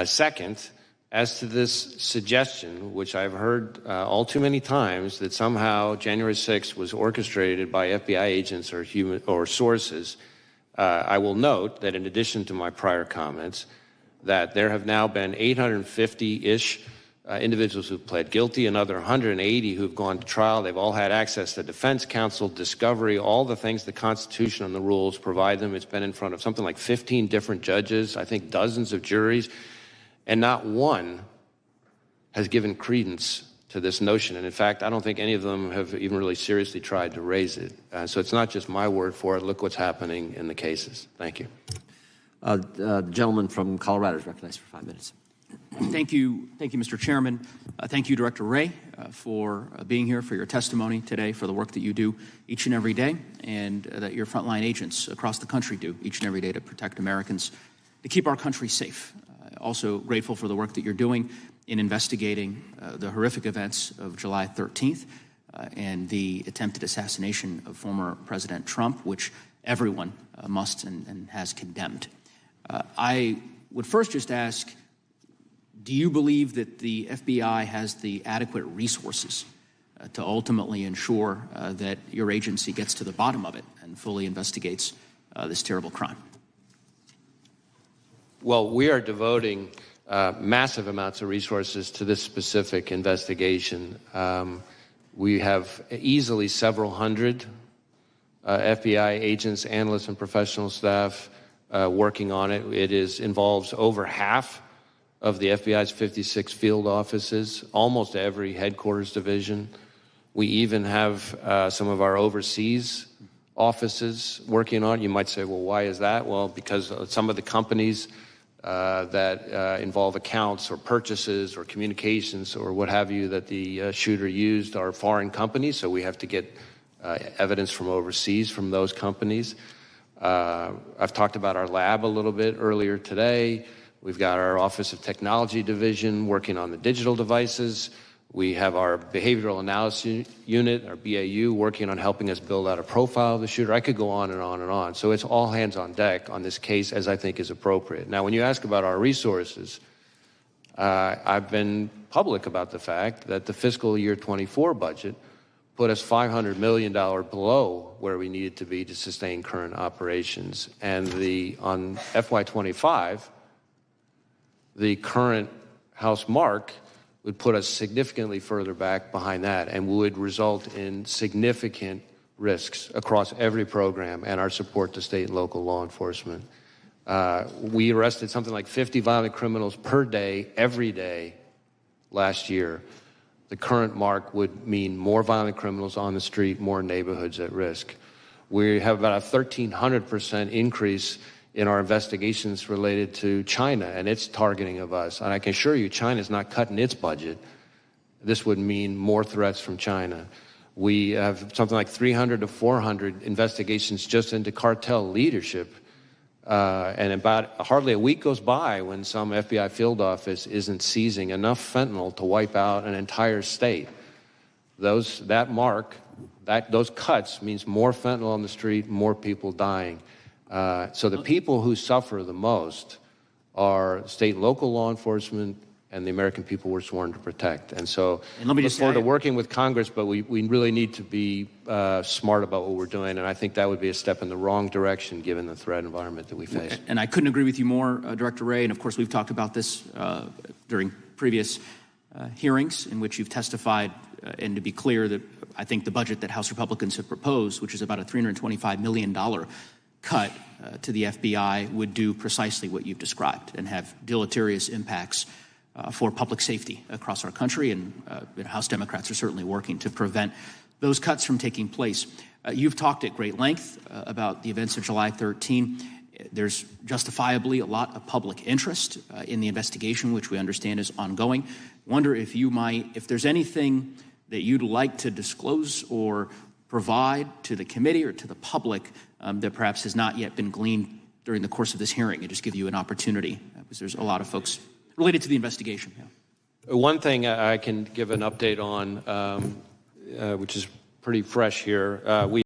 Second, as to this suggestion, which I've heard all too many times, that somehow January 6th was orchestrated by FBI agents or sources, I will note that in addition to my prior comments, that there have now been 850-ish individuals who've pled guilty, another 180 who've gone to trial. They've all had access to defense counsel, discovery, all the things the Constitution and the rules provide them. It's been in front of something like 15 different judges, I think dozens of juries, and not one has given credence to this notion. And in fact, I don't think any of them have even really seriously tried to raise it. So it's not just my word for it. Look what's happening in the cases. Thank you.
The gentleman from Colorado is recognized for 5 minutes.
Thank you, Mr. Chairman. Thank you, Director Wray, for being here, for your testimony today, for the work that you do each and every day, and that your frontline agents across the country do each and every day to protect Americans, to keep our country safe. Also grateful for the work that you're doing in investigating the horrific events of July 13th and the attempted assassination of former President Trump, which everyone must and has condemned. I would first just ask, do you believe that the FBI has the adequate resources to ultimately ensure that your agency gets to the bottom of it and fully investigates this terrible crime?
Well, we are devoting massive amounts of resources to this specific investigation. We have easily several hundred FBI agents, analysts, and professional staff working on it. It involves over half of the FBI's 56 field offices, almost every headquarters division. We even have some of our overseas offices working on it. You might say, well, why is that? Well, because some of the companies that involve accounts or purchases or communications or what have you that the shooter used are foreign companies, so we have to get evidence from overseas from those companies. I've talked about our lab a little bit earlier today. We've got our Office of Technology Division working on the digital devices. We have our Behavioral Analysis Unit, our BAU, working on helping us build out a profile of the shooter. I could go on and on and on. So it's all hands on deck on this case, as I think is appropriate. Now, when you ask about our resources, I've been public about the fact that the fiscal year 24 budget put us $500 million below where we needed to be to sustain current operations. And on FY25, the current House mark would put us significantly further back behind that and would result in significant risks across every program and our support to state and local law enforcement. We arrested something like 50 violent criminals per day, every day, last year. The current mark would mean more violent criminals on the street, more neighborhoods at risk. We have about a 1,300% increase in our investigations related to China and its targeting of us. And I can assure you, China's not cutting its budget. This would mean more threats from China. We have something like 300 to 400 investigations just into cartel leadership. And about hardly a week goes by when some FBI field office isn't seizing enough fentanyl to wipe out an entire state. Those cuts means more fentanyl on the street, more people dying. So the people who suffer the most are state and local law enforcement and the American people we're sworn to protect. And so
let me just
look forward to working with Congress, but we really need to be smart about what we're doing, and I think that would be a step in the wrong direction given the threat environment that we face.
And I couldn't agree with you more, Director Wray, and of course we've talked about this during previous hearings in which you've testified And to be clear, that I think the budget that House Republicans have proposed, which is about a $325 million cut to the FBI, would do precisely what you've described and have deleterious impacts for public safety across our country. And House Democrats are certainly working to prevent those cuts from taking place. You've talked at great length about the events of July 13. There's justifiably a lot of public interest in the investigation, which we understand is ongoing. Wonder if you might, if there's anything that you'd like to disclose or provide to the committee or to the public that perhaps has not yet been gleaned during the course of this hearing, and just give you an opportunity, because there's a lot of folks related to the investigation. Yeah.
One thing I can give an update on, which is pretty fresh here. We